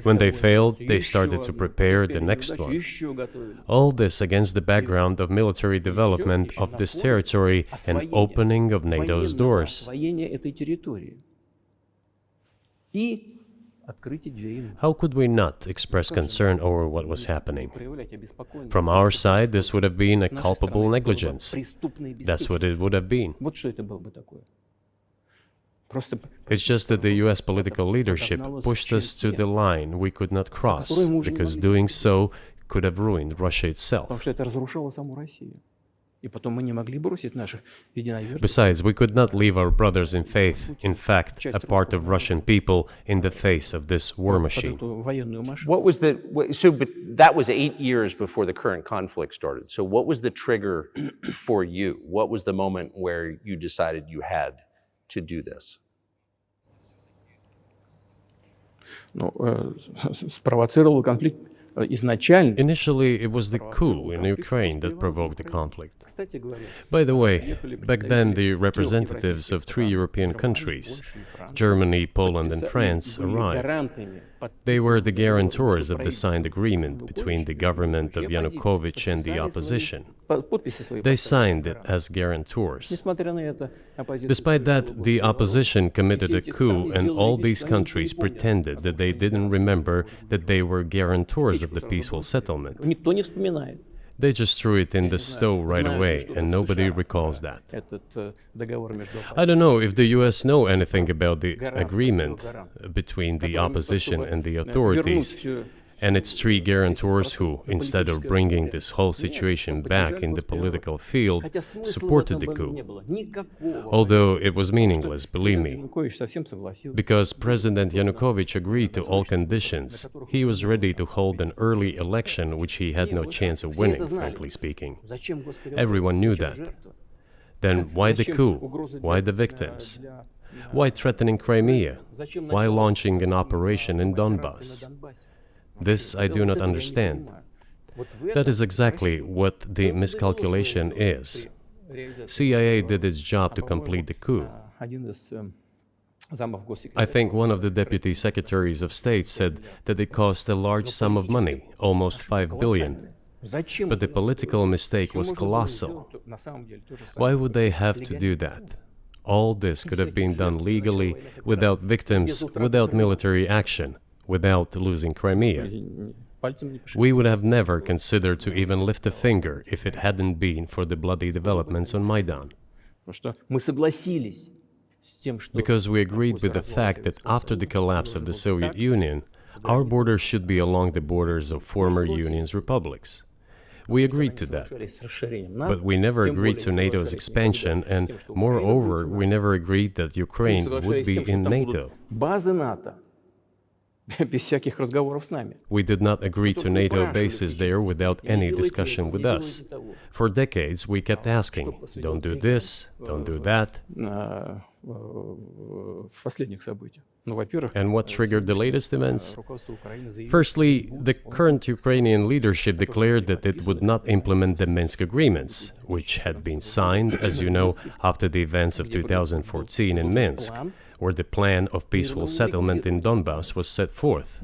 When they failed, they started to prepare the next one. All this against the background of military development of this territory and opening of NATO's doors. How could we not express concern over what was happening? From our side, this would have been a culpable negligence. That's what it would have been. It's just that the US political leadership pushed us to the line we could not cross, because doing so could have ruined Russia itself. Besides, we could not leave our brothers in faith, in fact, a part of Russian people, in the face of this war machine. But that was 8 years before the current conflict started. So what was the trigger for you? What was the moment where you decided you had to do this? Initially, it was the coup in Ukraine that provoked the conflict. By the way, back then the representatives of 3 European countries, Germany, Poland and France, arrived. They were the guarantors of the signed agreement between the government of Yanukovych and the opposition. They signed it as guarantors. Despite that, the opposition committed a coup, and all these countries pretended that they didn't remember that they were guarantors of the peaceful settlement. They just threw it in the stove right away, and nobody recalls that. I don't know if the US know anything about the agreement between the opposition and the authorities, and its three guarantors who, instead of bringing this whole situation back in the political field, supported the coup. Although it was meaningless, believe me. Because President Yanukovych agreed to all conditions, he was ready to hold an early election which he had no chance of winning, frankly speaking. Everyone knew that. Then why the coup? Why the victims? Why threatening Crimea? Why launching an operation in Donbass? This I do not understand. That is exactly what the miscalculation is. CIA did its job to complete the coup. I think one of the deputy secretaries of state said that it cost a large sum of money, almost 5 billion. But the political mistake was colossal. Why would they have to do that? All this could have been done legally, without victims, without military action, without losing Crimea. We would have never considered to even lift a finger if it hadn't been for the bloody developments on Maidan. Because we agreed with the fact that after the collapse of the Soviet Union, our borders should be along the borders of former Union's republics. We agreed to that. But we never agreed to NATO's expansion, and moreover, we never agreed that Ukraine would be in NATO. We did not agree to NATO bases there without any discussion with us. For decades, we kept asking, don't do this, don't do that. And what triggered the latest events? Firstly, the current Ukrainian leadership declared that it would not implement the Minsk agreements, which had been signed, as you know, after the events of 2014 in Minsk, where the plan of peaceful settlement in Donbass was set forth.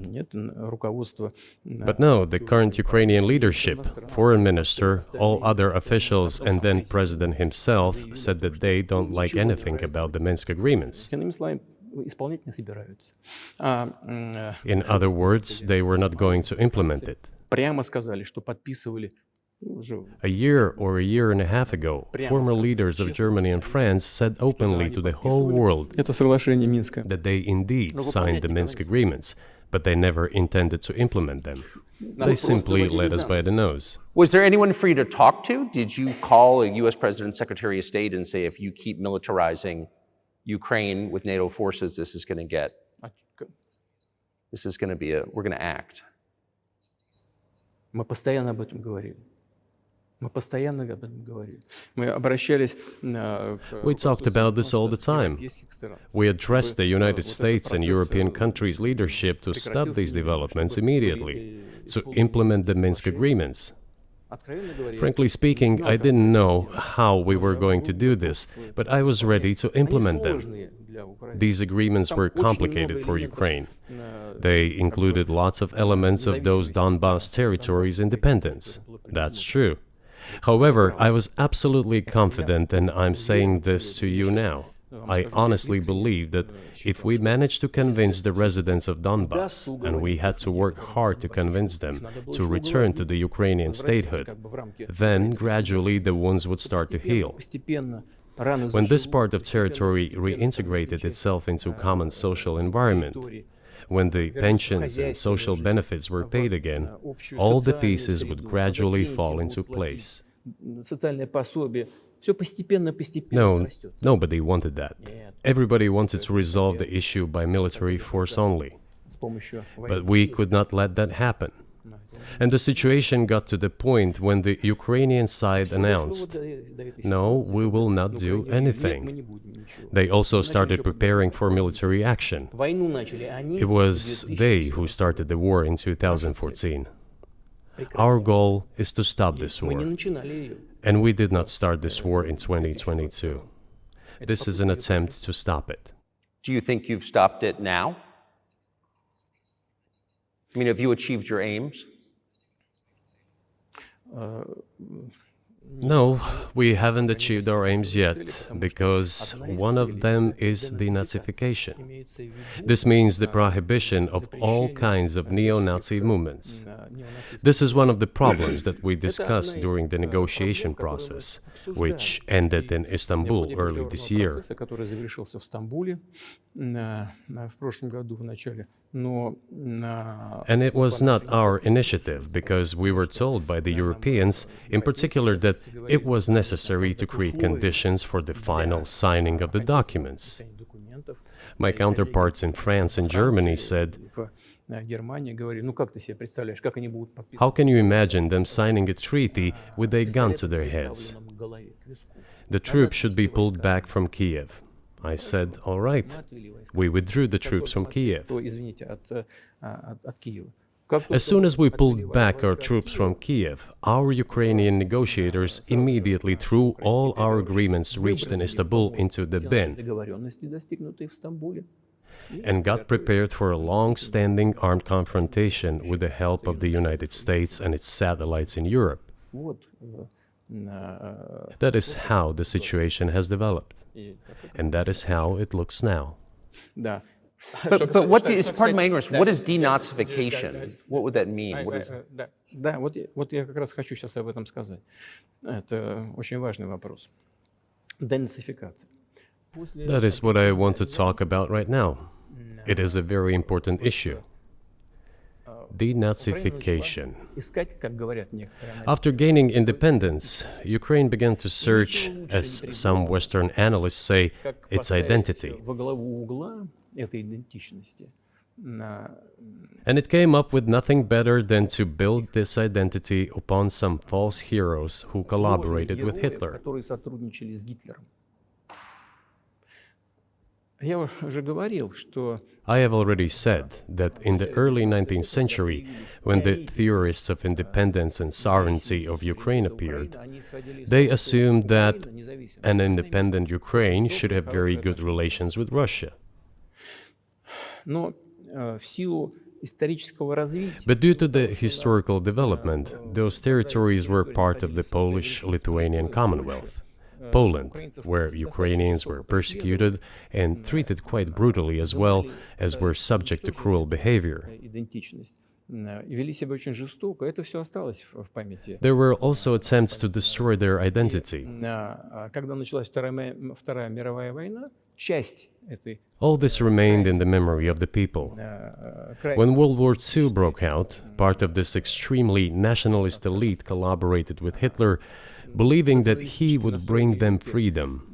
But no, the current Ukrainian leadership, foreign minister, all other officials, and then president himself said that they don't like anything about the Minsk agreements. In other words, they were not going to implement it. A year or a year and a half ago, former leaders of Germany and France said openly to the whole world that they indeed signed the Minsk agreements, but they never intended to implement them. They simply led us by the nose. Was there anyone for you to talk to? Did you call a U.S. President's Secretary of State and say, if you keep militarizing Ukraine with NATO forces, this is going to be we're going to act? We talked about this all the time. We addressed the United States and European countries' leadership to stop these developments immediately, to implement the Minsk agreements. Frankly speaking, I didn't know how we were going to do this, but I was ready to implement them. These agreements were complicated for Ukraine. They included lots of elements of those Donbass territories' independence. That's true. However, I was absolutely confident, and I'm saying this to you now. I honestly believe that if we managed to convince the residents of Donbass, and we had to work hard to convince them to return to the Ukrainian statehood, then gradually the wounds would start to heal. When this part of territory reintegrated itself into common social environment, when the pensions and social benefits were paid again, all the pieces would gradually fall into place. No, nobody wanted that. Everybody wanted to resolve the issue by military force only. But we could not let that happen. And the situation got to the point when the Ukrainian side announced, no, we will not do anything. They also started preparing for military action. It was they who started the war in 2014. Our goal is to stop this war. And we did not start this war in 2022. This is an attempt to stop it. Do you think you've stopped it now? I mean, have you achieved your aims? No, we haven't achieved our aims yet, because one of them is denazification. This means the prohibition of all kinds of neo-Nazi movements. This is one of the problems that we discussed during the negotiation process, which ended in Istanbul early this year. And it was not our initiative, because we were told by the Europeans, in particular, that it was necessary to create conditions for the final signing of the documents. My counterparts in France and Germany said, "How can you imagine them signing a treaty with a gun to their heads? The troops should be pulled back from Kiev." I said, "All right." We withdrew the troops from Kiev. As soon as we pulled back our troops from Kiev, our Ukrainian negotiators immediately threw all our agreements reached in Istanbul into the bin and got prepared for a long-standing armed confrontation with the help of the United States and its satellites in Europe. That is how the situation has developed, and that is how it looks now. But what is, pardon my ignorance, what is denazification? What would that mean? What is... Да, вот я как раз хочу сейчас об этом сказать. Это очень важный вопрос. Денацификация. That is what I want to talk about right now. It is a very important issue. Denazification. After gaining independence, Ukraine began to search, as some Western analysts say, its identity. And it came up with nothing better than to build this identity upon some false heroes who collaborated with Hitler. I have already said that in the early 19th century, when the theorists of independence and sovereignty of Ukraine appeared, they assumed that an independent Ukraine should have very good relations with Russia. But due to the historical development, those territories were part of the Polish-Lithuanian Commonwealth, Poland, where Ukrainians were persecuted and treated quite brutally, as well as were subject to cruel behavior. There were also attempts to destroy their identity. All this remained in the memory of the people. When World War II broke out, part of this extremely nationalist elite collaborated with Hitler, believing that he would bring them freedom.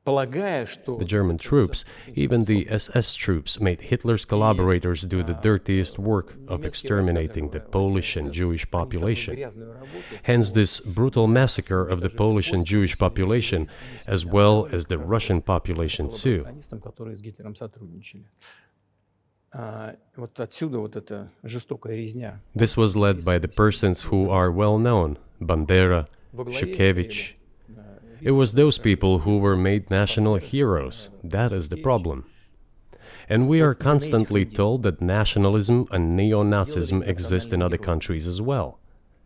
The German troops, even the SS troops, made Hitler's collaborators do the dirtiest work of exterminating the Polish and Jewish population. Hence this brutal massacre of the Polish and Jewish population, as well as the Russian population too. This was led by the persons who are well known, Bandera, Shukevich. It was those people who were made national heroes. That is the problem. And we are constantly told that nationalism and neo-Nazism exist in other countries as well.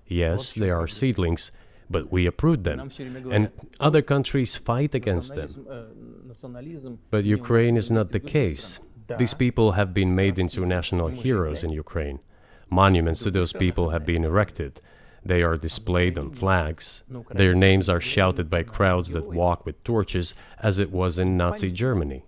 Yes, they are seedlings, but we uproot them, and other countries fight against them. But Ukraine is not the case. These people have been made into national heroes in Ukraine. Monuments to those people have been erected. They are displayed on flags. Their names are shouted by crowds that walk with torches, as it was in Nazi Germany.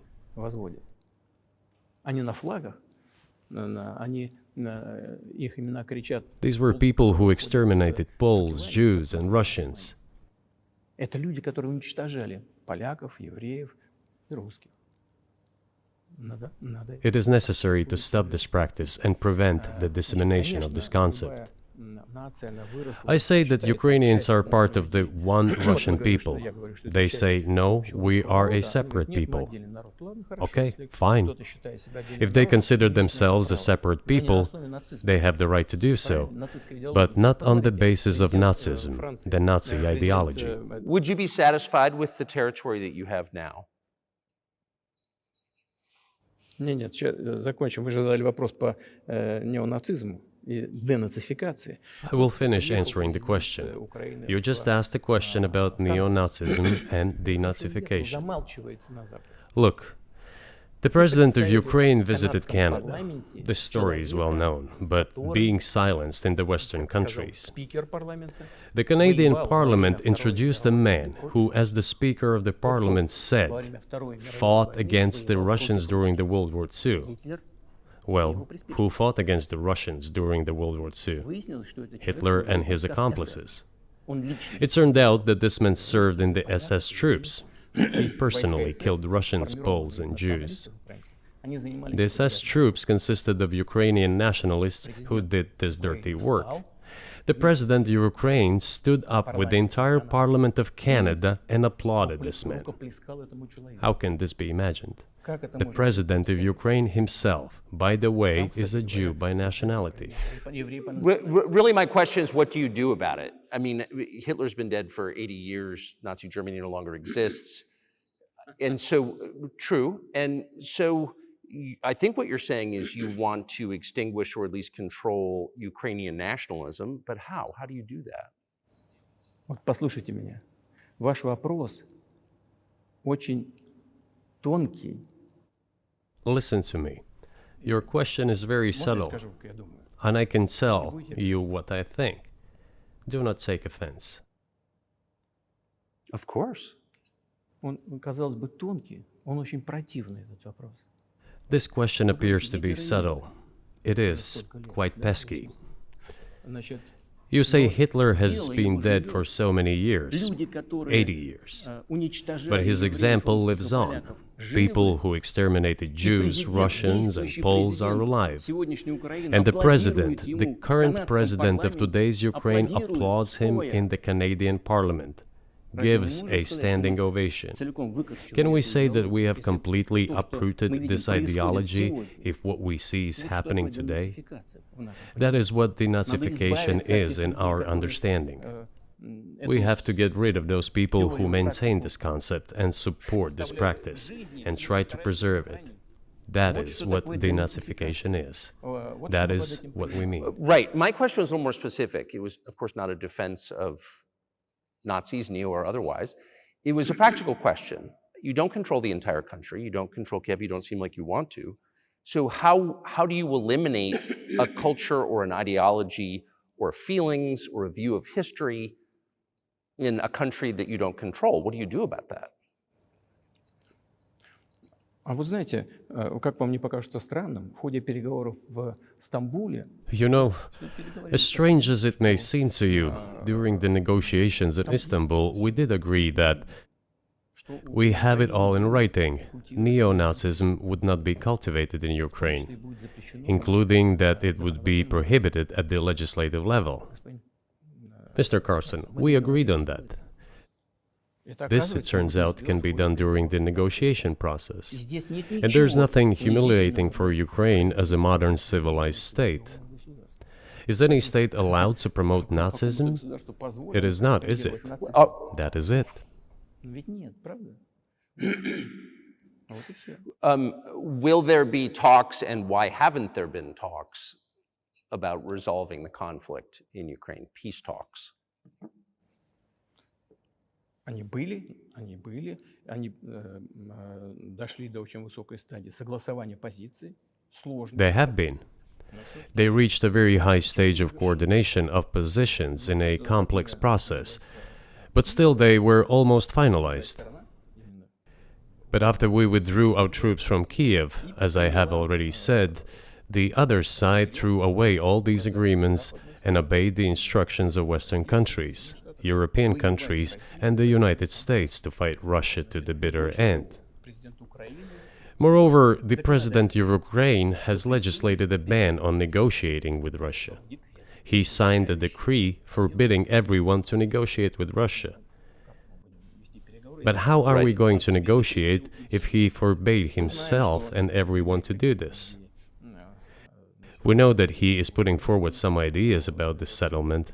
These were people who exterminated Poles, Jews, and Russians. It is necessary to stop this practice and prevent the dissemination of this concept. I say that Ukrainians are part of the one Russian people. They say, no, we are a separate people. Okay, fine. If they consider themselves a separate people, they have the right to do so, but not on the basis of Nazism, the Nazi ideology. Would you be satisfied with the territory that you have now? Нет, сейчас закончим. Вы же задали вопрос по неонацизму и денацификации. I will finish answering the question. You just asked a question about neo-Nazism and denazification. Замалчивается на Западе. Look, the president of Ukraine visited Canada. The story is well known, but being silenced in the Western countries. Спикер парламента. The Canadian Parliament introduced a man who, as the Speaker of the Parliament said, fought against the Russians during the World War II. Well, who fought against the Russians during the World War II? Hitler and his accomplices. It turned out that this man served in the SS troops. He personally killed Russians, Poles, and Jews. The SS troops consisted of Ukrainian nationalists who did this dirty work. The president of Ukraine stood up with the entire Parliament of Canada and applauded this man. How can this be imagined? The president of Ukraine himself, by the way, is a Jew by nationality. Really, my question is, what do you do about it? I mean, Hitler's been dead for 80 years. Nazi Germany no longer exists. And so, true. And so, I think what you're saying is you want to extinguish or at least control Ukrainian nationalism. But how? How do you do that? Вот послушайте меня. Ваш вопрос очень тонкий. Listen to me. Your question is very subtle, and I can tell you what I think. Do not take offense. Of course. Он, казалось бы, тонкий, он очень противный, этот вопрос. This question appears to be subtle. It is quite pesky. Значит, You say Hitler has been dead for so many years, 80 years. But his example lives on. People who exterminated Jews, Russians, and Poles are alive. And the president, the current president of today's Ukraine, applauds him in the Canadian Parliament, gives a standing ovation. Can we say that we have completely uprooted this ideology if what we see is happening today? That is what denazification is in our understanding. We have to get rid of those people who maintain this concept and support this practice and try to preserve it. That is what denazification is. That is what we mean. Right. My question was a little more specific. It was, of course, not a defense of Nazis, neo or otherwise. It was a practical question. You don't control the entire country. You don't control Kiev. You don't seem like you want to. So how do you eliminate a culture or an ideology or feelings or a view of history in a country that you don't control? What do you do about that? А вы знаете, как вам не покажется странным, в ходе переговоров в Стамбуле... You know, as strange as it may seem to you, during the negotiations in Istanbul, we did agree that we have it all in writing. Neo-Nazism would not be cultivated in Ukraine, including that it would be prohibited at the legislative level. Mr. Carlson, we agreed on that. This, it turns out, can be done during the negotiation process. And there's nothing humiliating for Ukraine as a modern civilized state. Is any state allowed to promote Nazism? It is not, is it? That is it. Will there be talks, and why haven't there been talks about resolving the conflict in Ukraine, peace talks? Они были, они дошли до очень высокой стадии согласования позиций, сложно. They have been. They reached a very high stage of coordination of positions in a complex process, but still they were almost finalized. But after we withdrew our troops from Kiev, as I have already said, the other side threw away all these agreements and obeyed the instructions of Western countries, European countries, and the United States to fight Russia to the bitter end. Moreover, the president of Ukraine has legislated a ban on negotiating with Russia. He signed a decree forbidding everyone to negotiate with Russia. But how are we going to negotiate if he forbade himself and everyone to do this? We know that he is putting forward some ideas about this settlement,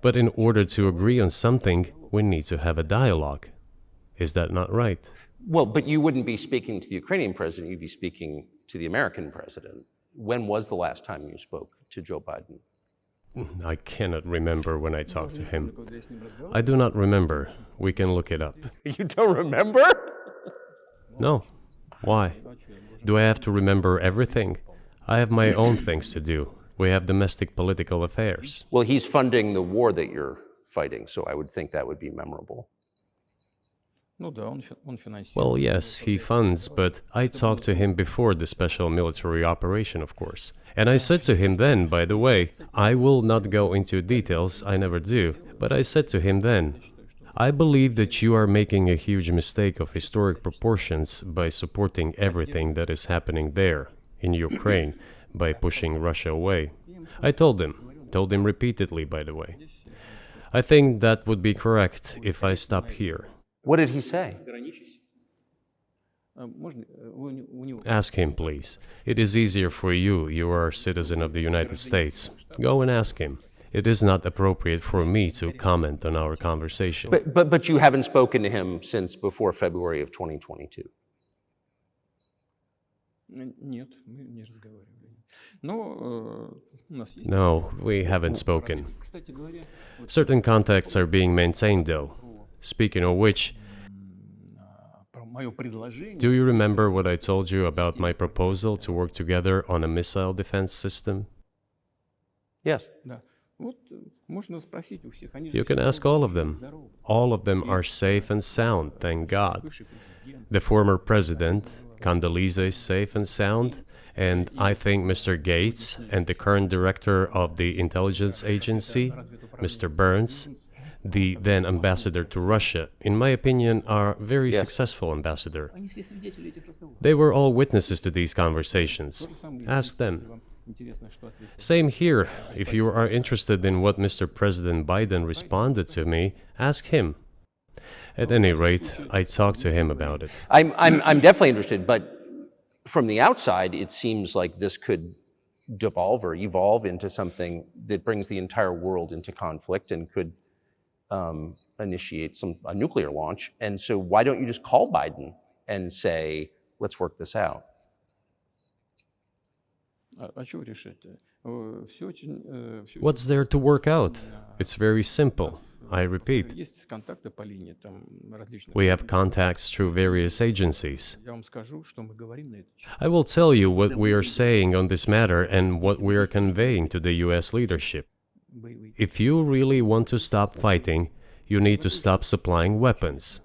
but in order to agree on something, we need to have a dialogue. Is that not right? Well, but you wouldn't be speaking to the Ukrainian president, you'd be speaking to the American president. When was the last time you spoke to Joe Biden? I cannot remember when I talked to him. I do not remember. We can look it up. You don't remember? No. Why? Do I have to remember everything? I have my own things to do. We have domestic political affairs. Well, he's funding the war that you're fighting, so I would think that would be memorable. Well, yes, he funds, but I talked to him before the special military operation, of course. And I said to him then, by the way, I will not go into details, I never do, but I said to him then, I believe that you are making a huge mistake of historic proportions by supporting everything that is happening there, in Ukraine, by pushing Russia away. I told him repeatedly, by the way. I think that would be correct if I stop here. What did he say? Ask him, please. It is easier for you. You are a citizen of the United States. Go and ask him. It is not appropriate for me to comment on our conversation. But you haven't spoken to him since before February of 2022. No, we haven't spoken. Certain contacts are being maintained, though. Speaking of which, do you remember what I told you about my proposal to work together on a missile defense system? Yes. You can ask all of them. All of them are safe and sound, thank God. The former president, Condoleezza, is safe and sound, and I think Mr. Gates and the current director of the intelligence agency, Mr. Burns, the then ambassador to Russia, in my opinion, are very successful ambassador. They were all witnesses to these conversations. Ask them. Same here. If you are interested in what Mr. President Biden responded to me, ask him. At any rate, I talked to him about it. I'm definitely interested, but from the outside, it seems like this could devolve or evolve into something that brings the entire world into conflict and could initiate a nuclear launch. And so why don't you just call Biden and say, let's work this out? What's there to work out? It's very simple. I repeat. We have contacts through various agencies. I will tell you what we are saying on this matter and what we are conveying to the US leadership. If you really want to stop fighting, you need to stop supplying weapons.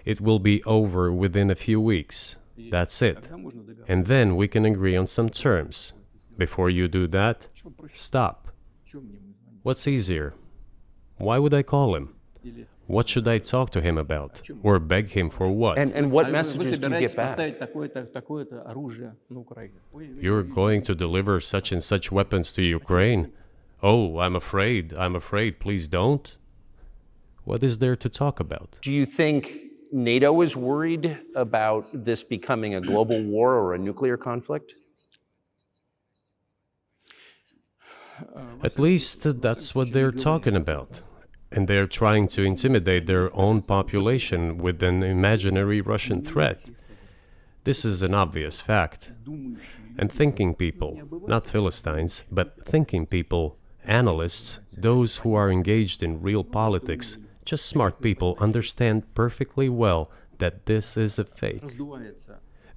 It will be over within a few weeks. That's it. And then we can agree on some terms. Before you do that, stop. What's easier? Why would I call him? What should I talk to him about? Or beg him for what? And what messages do you get back? You're going to deliver such and such weapons to Ukraine? Oh, I'm afraid, please don't. What is there to talk about? Do you think NATO is worried about this becoming a global war or a nuclear conflict? At least that's what they're talking about. And they're trying to intimidate their own population with an imaginary Russian threat. This is an obvious fact. And thinking people, not Philistines, but thinking people, analysts, those who are engaged in real politics, just smart people, understand perfectly well that this is a fake.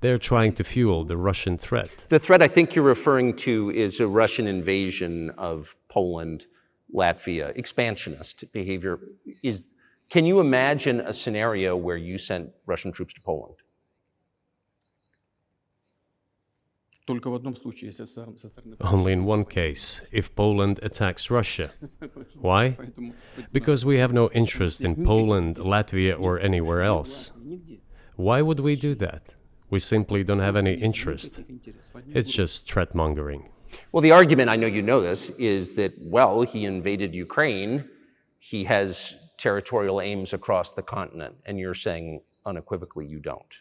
They're trying to fuel the Russian threat. The threat I think you're referring to is a Russian invasion of Poland, Latvia, expansionist behavior. Can you imagine a scenario where you sent Russian troops to Poland? Only in one case, if Poland attacks Russia. Why? Because we have no interest in Poland, Latvia, or anywhere else. Why would we do that? We simply don't have any interest. It's just threat-mongering. Well, the argument, I know you know this, is that, well, he invaded Ukraine, he has territorial aims across the continent, and you're saying unequivocally you don't.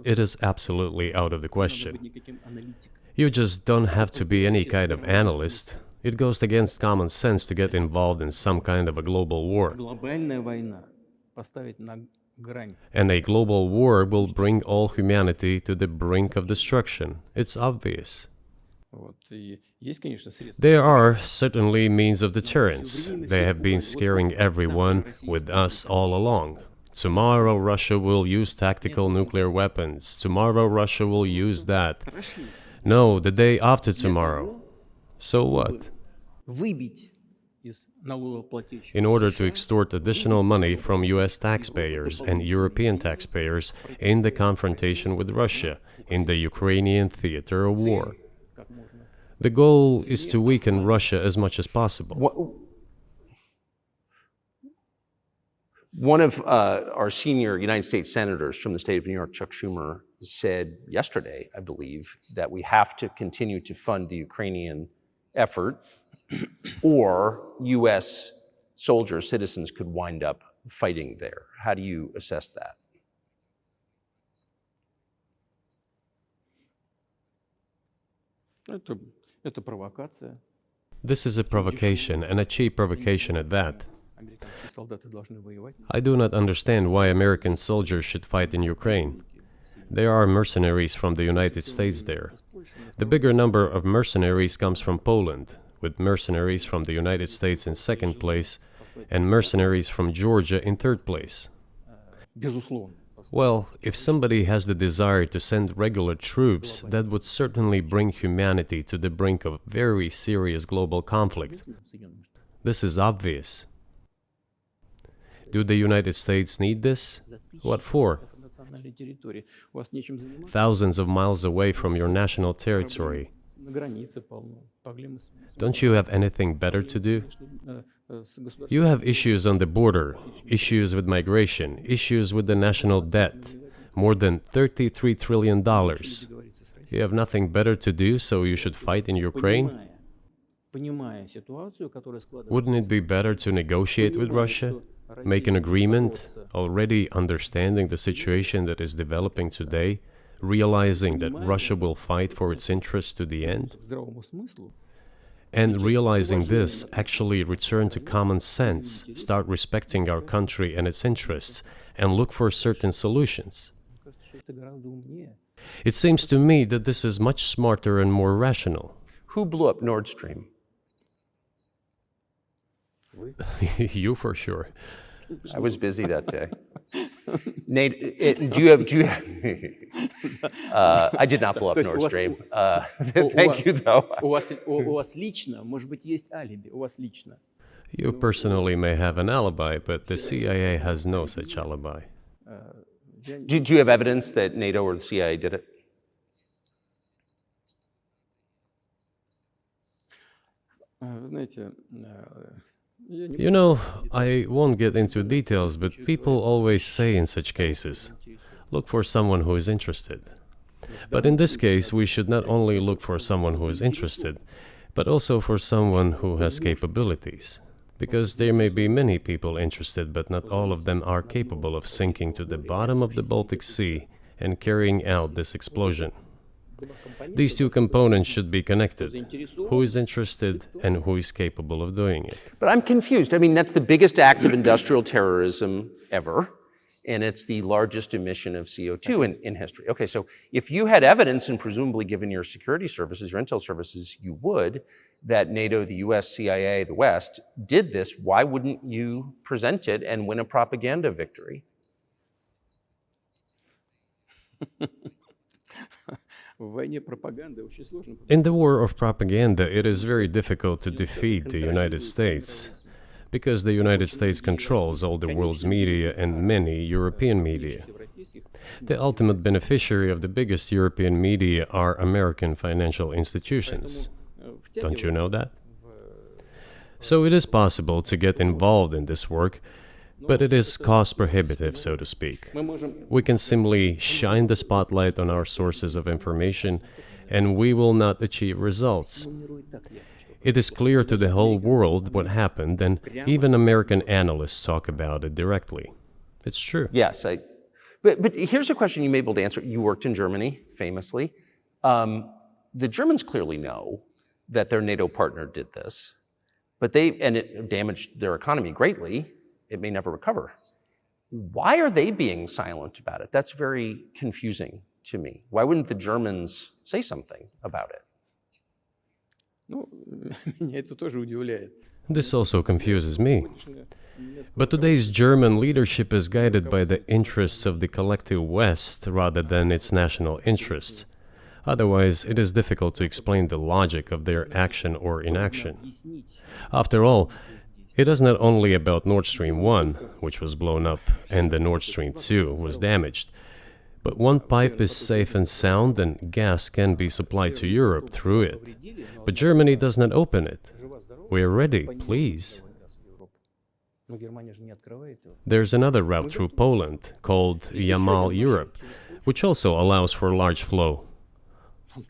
It is absolutely out of the question. You just don't have to be any kind of analyst. It goes against common sense to get involved in some kind of a global war. Глобальная война поставить на грань. And a global war will bring all humanity to the brink of destruction. It's obvious. Вот. И есть, конечно, средства. There are certainly means of deterrence. They have been scaring everyone with us all along. Tomorrow Russia will use tactical nuclear weapons. Tomorrow Russia will use that. No, the day after tomorrow. So what? Выбить из налогоплательщиков In order to США extort additional money from US taxpayers and European taxpayers in the confrontation with Russia in the Ukrainian theater of war. как можно. The goal is to weaken Russia as much as possible. One of our senior United States senators from the state of New York, Chuck Schumer, said yesterday, I believe, that we have to continue to fund the Ukrainian effort, or U.S. soldiers, citizens could wind up fighting there. How do you assess that? Это провокация. This is a provocation, and a cheap provocation at that. Американские солдаты должны воевать. I do not understand why American soldiers should fight in Ukraine. There are mercenaries from the United States there. The bigger number of mercenaries comes from Poland, with mercenaries from the United States in second place and mercenaries from Georgia in third place. Безусловно. Well, if somebody has the desire to send regular troops, that would certainly bring humanity to the brink of very serious global conflict. This is obvious. Do the United States need this? What for? Национальной территории. У вас нечем заниматься. Thousands of miles away from your national territory. На границе полно. Проблемы Don't you have anything better to do? с государством. You have issues on the border, issues with migration, issues with the national debt, more than $33 trillion. You have nothing better to do, so you should fight in Ukraine? Понимая ситуацию, которая складывается. Wouldn't it be better to negotiate with Russia? Make an agreement, already understanding the situation that is developing today, realizing that Russia will fight for its interests to the end? К здравому смыслу. And realizing this, actually return to common sense, start respecting our country and its interests, and look for certain solutions. Мне кажется, что это гораздо умнее. It seems to me that this is much smarter and more rational. Who blew up Nord Stream? You for sure. I was busy that day. Nate, do you have I did not blow up То есть Nord у вас- Stream. у Thank вас- you, though. У вас лично, может быть, есть алиби. У вас лично. You personally may have an alibi, but the CIA has no such alibi. Я не- Do you have evidence that NATO or the CIA did it? Вы знаете, я не You know, I won't get into details, but people always say in such cases, look for someone who is interested. But in this case, we should not only look for someone who is interested, but also for someone who has capabilities. Because there may be many people interested, but not all of them are capable of sinking to the bottom of the Baltic Sea and carrying out this explosion. These two components should be connected. Who is interested and who is capable of doing it? But I'm confused. I mean, that's the biggest act of industrial terrorism ever, and it's the largest emission of CO2 in history. Okay, so if you had evidence, and presumably given your security services, your intel services, you would, that NATO, the US, CIA, the West did this, why wouldn't you present it and win a propaganda victory? В войне пропаганды очень сложно. In the war of propaganda, it is very difficult to defeat the United States, because the United States controls all the world's media and many European media. Европейских The ultimate beneficiary of the biggest European media are American financial institutions. Don't you know that? So it is possible to get involved in this work, but it is cost prohibitive, so to speak. Мы можем We can simply shine the spotlight on our sources of information, and we will not achieve results. планировать так ясно, что It is clear to the whole world what happened, and even American analysts talk about it directly. It's true. Yes, but here's a question you may be able to answer. You worked in Germany, famously. The Germans clearly know that their NATO partner did this, and it damaged their economy greatly. It may never recover. Why are they being silent about it? That's very confusing to me. Why wouldn't the Germans say something about it? Ну, меня это тоже удивляет. This also confuses me. But today's German leadership is guided by the interests of the collective West rather than its national interests. Otherwise, it is difficult to explain the logic of their action or inaction. After all, it is not only about Nord Stream 1, which was blown up, and the Nord Stream 2 was damaged. But one pipe is safe and sound, and gas can be supplied to Europe through it. But Germany does not open it. We are ready, please. There's another route through Poland, called Yamal Europe, which also allows for large flow.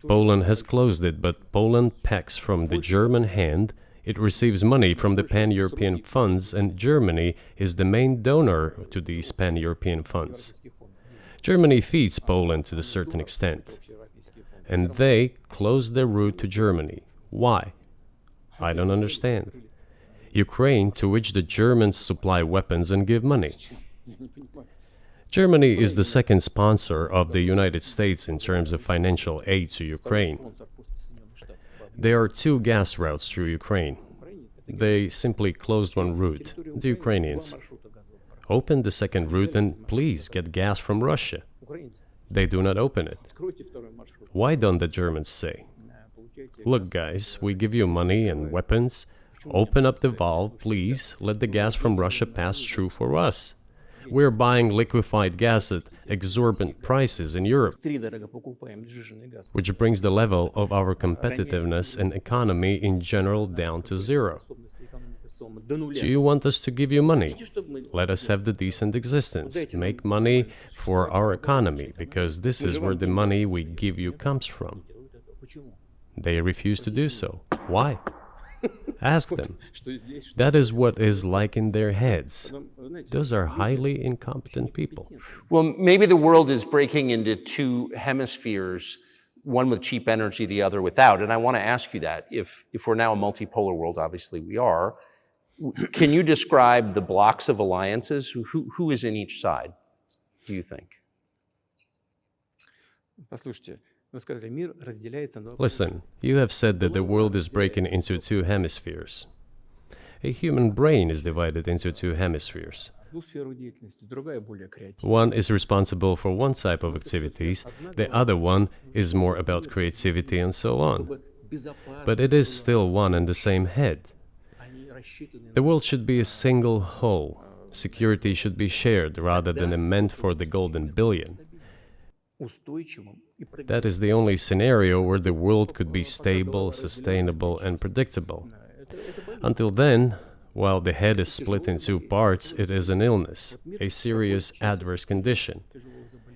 Poland has closed it, but Poland packs from the German hand. It receives money from the pan-European funds, and Germany is the main donor to these pan-European funds. Germany feeds Poland to a certain extent, and they close their route to Germany. Why? I don't understand. Ukraine, to which the Germans supply weapons and give money. Germany is the second sponsor of the United States in terms of financial aid to Ukraine. There are two gas routes through Ukraine. They simply closed one route, the Ukrainians. Open the second route and please get gas from Russia. They do not open it. Why don't the Germans say, look guys, we give you money and weapons, open up the valve, please, let the gas from Russia pass through for us. We're buying liquefied gas at exorbitant prices in Europe, which brings the level of our competitiveness and economy in general down to zero. Do you want us to give you money? Let us have the decent existence. Make money for our economy, because this is where the money we give you comes from. They refuse to do so. Why? Ask them. That is what is like in their heads. Those are highly incompetent people. Well, maybe the world is breaking into two hemispheres, one with cheap energy, the other without. And I want to ask you that. If we're now a multipolar world, obviously we are, can you describe the blocks of alliances? Who is in each side, do you think? Listen, you have said that the world is breaking into two hemispheres. A human brain is divided into two hemispheres. One is responsible for one type of activities, the other one is more about creativity and so on. But it is still one and the same head. The world should be a single whole. Security should be shared rather than meant for the golden billion. That is the only scenario where the world could be stable, sustainable, and predictable. Until then, while the head is split in two parts, it is an illness, a serious adverse condition.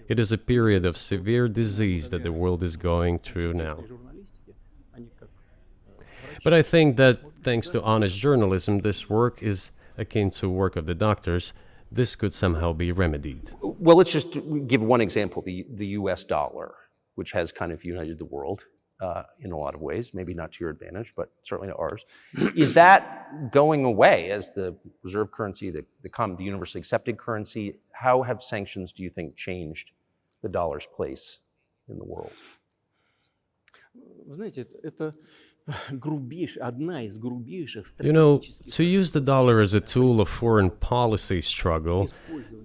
It is a period of severe disease that the world is going through now. But I think that, thanks to honest journalism, this work is akin to work of the doctors. This could somehow be remedied. Well, let's just give one example, the US dollar, which has kind of united the world in a lot of ways, maybe not to your advantage, but certainly to ours. Is that going away as the reserve currency, the universally accepted currency? How have sanctions, do you think, changed the dollar's place in the world? You know, to use the dollar as a tool of foreign policy struggle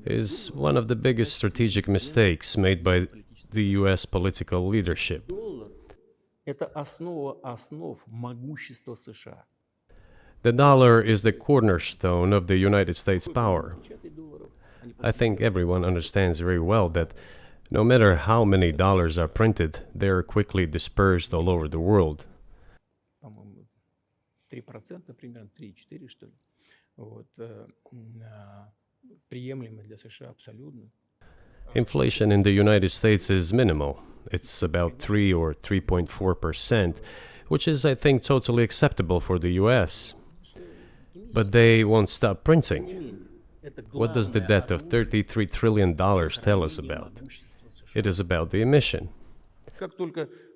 is one of the biggest strategic mistakes made by the US political leadership. The dollar is the cornerstone of the United States power. I think everyone understands very well that no matter how many dollars are printed, they are quickly dispersed all over the world. Inflation in the United States is minimal. It's about 3 or 3.4%, which is, I think, totally acceptable for the US. But they won't stop printing. What does the debt of $33 trillion tell us about? It is about the emission.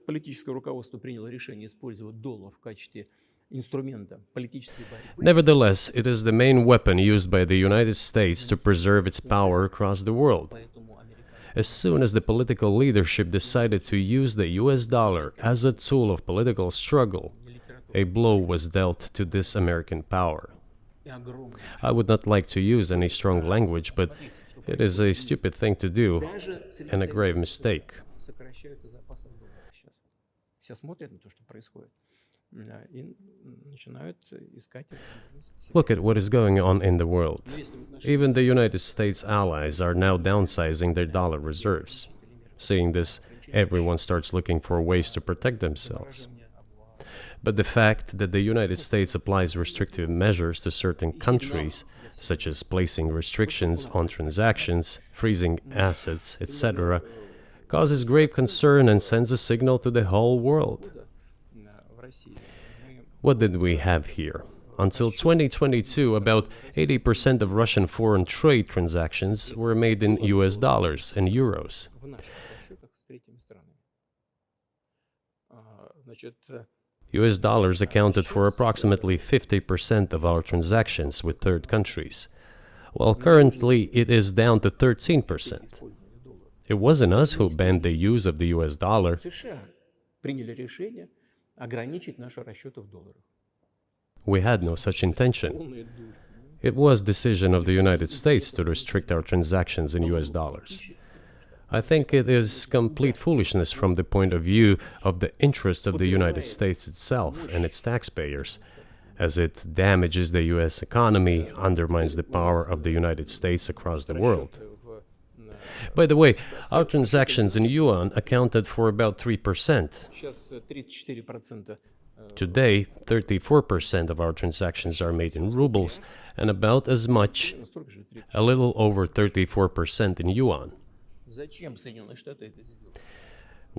политическое руководство приняло решение использовать доллар в качестве инструмента политической борьбы. Nevertheless, it is the main weapon used by the United States to preserve its power across the world. As soon as the political leadership decided to use the US dollar as a tool of political struggle, a blow was dealt to this American power. I would not like to use any strong language, but it is a stupid thing to do and a grave mistake. Сокращаются запасы доллара сейчас. Все смотрят на то, что происходит, и начинают искать возможности. Look at what is going on in the world. Even the United States allies are now downsizing their dollar reserves. Seeing this, everyone starts looking for ways to protect themselves. But the fact that the United States applies restrictive measures to certain countries, such as placing restrictions on transactions, freezing assets, etc., causes grave concern and sends a signal to the whole world. What did we have here? Until 2022, about 80% of Russian foreign trade transactions were made in US dollars and euros. В наших расчетах с третьими странами. Значит, US dollars accounted for approximately 50% of our transactions with third countries, while currently it is down to 13%. It wasn't us who banned the use of the US dollar. США приняли решение ограничить наши расчеты в долларах. We had no such intention. It was decision of the United States to restrict our transactions in US dollars. I think it is complete foolishness from the point of view of the interests of the United States itself and its taxpayers, as it damages the US economy, undermines the power of the United States across the world. By the way, our transactions in yuan accounted for about 3%. Сейчас 34%. Today, 34% of our transactions are made in rubles and about as much, Столько же 30. a little over 34% in yuan. Зачем Соединенные Штаты это сделали?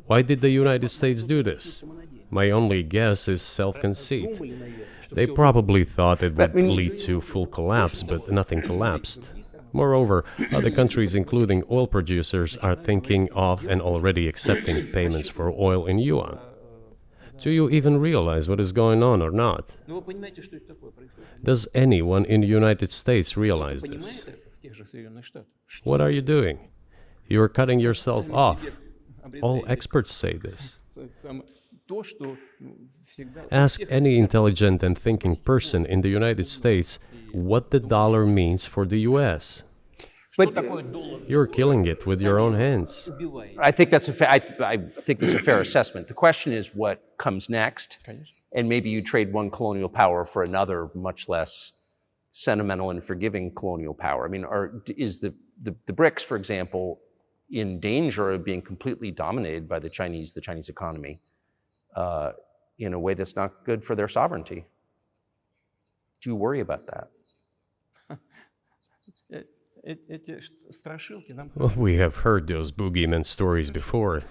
Why did the United States do this? My only guess is self-conceit. Думали, наверное, что They всё probably thought it would lead to full collapse, but nothing collapsed. Moreover, other countries, including oil producers, are thinking of and already accepting payments for oil in yuan. Do you even realize what is going on or not? Ну, вы понимаете, что это такое происходит? Does anyone in the United States realize Понимает this? это в тех же Соединенных Штатах? What are you doing? You are cutting yourself off. All Обрезаете experts say this. то, что всегда... Ask any intelligent and thinking person in the United States what the dollar means for the US. Что такое доллар? You're killing it with your own hands. Убивает. I think that's I think that's a fair assessment. The question is what comes next, Конечно. and maybe you trade one colonial power for another, much less sentimental and forgiving colonial power. I mean, is the BRICS, for example, in danger of being completely dominated by the Chinese economy in a way that's not good for their sovereignty? Do you worry about that? Эти страшилки нам... Well, we have heard those boogeyman stories before.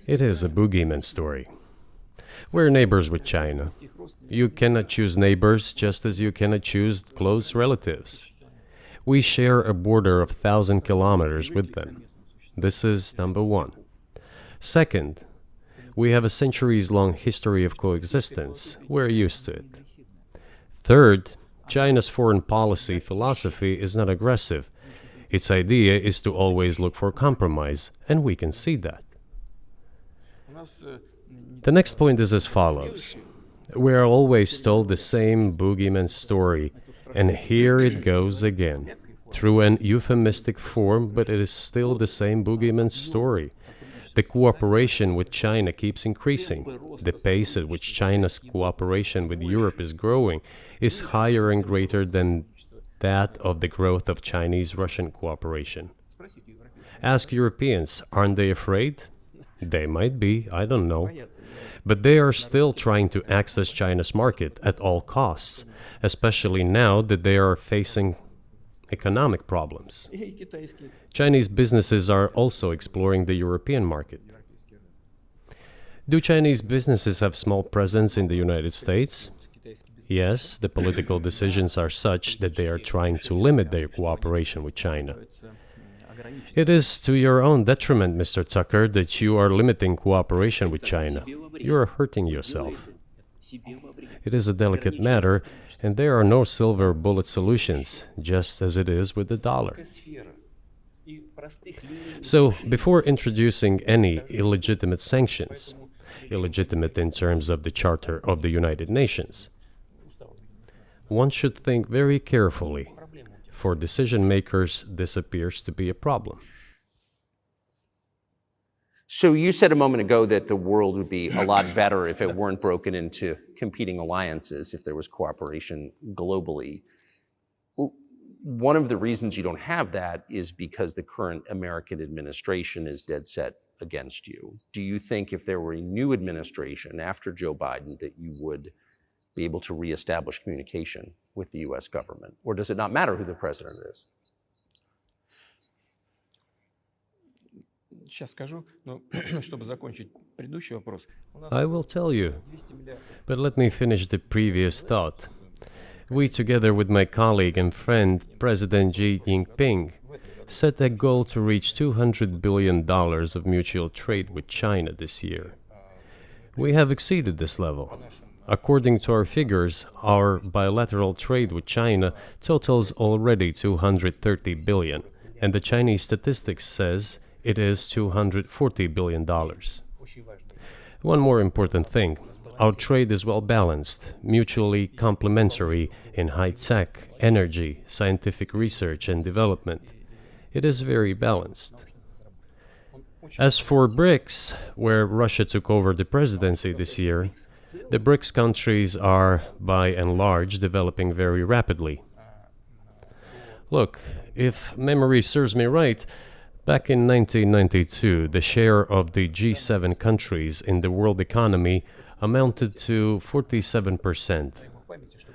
It is a boogeyman story. We're neighbors with China. You cannot choose neighbors just as you cannot choose close relatives. We share a border of 1,000 kilometers with them. This is number one. Second, we have a centuries-long history of coexistence. We're used to it. Third, China's foreign policy philosophy is not aggressive. Its idea is to always look for compromise, and we can see that. У нас The next point is as follows. We are always told the same boogeyman story, and here it goes again. Through an euphemistic form, but it is still the same boogeyman story. The cooperation with China keeps increasing. The pace at which China's cooperation with Europe is growing is higher and greater than that of the growth of Chinese-Russian cooperation. Ask Europeans, aren't they afraid? They might be, I don't know. But they are still trying to access China's market at all costs, especially now that they are facing economic problems. и китайские... Chinese businesses are also exploring the European market. Do Chinese businesses have small presence in the United States? Yes, the political decisions are such that they are trying to limit their cooperation with China. It is to your own detriment, Mr. Tucker, that you are limiting cooperation with China. You are hurting yourself. It is a delicate matter, and there are no silver bullet solutions, just as it is with the dollar. So, before introducing any illegitimate sanctions, illegitimate in terms of the Charter of the United Nations, one should think very carefully. For decision makers, this appears to be a problem. So you said a moment ago that the world would be a lot better if it weren't broken into competing alliances, if there was cooperation globally. One of the reasons you don't have that is because the current American administration is dead set against you. Do you think if there were a new administration after Joe Biden that you would be able to reestablish communication with the US government? Or does it not matter who the president is? I will tell you, but let me finish the previous thought. We, together with my colleague and friend, President Xi Jinping, set a goal to reach $200 billion of mutual trade with China this year. We have exceeded this level. According to our figures, our bilateral trade with China totals already $230 billion, and the Chinese statistics says it is $240 billion. One more important thing. Our trade is well balanced, mutually complementary in high-tech, energy, scientific research and development. It is very balanced. As for BRICS, where Russia took over the presidency this year, the BRICS countries are, by and large, developing very rapidly. Look, if memory serves me right, back in 1992, the share of the G7 countries in the world economy amounted to 47%,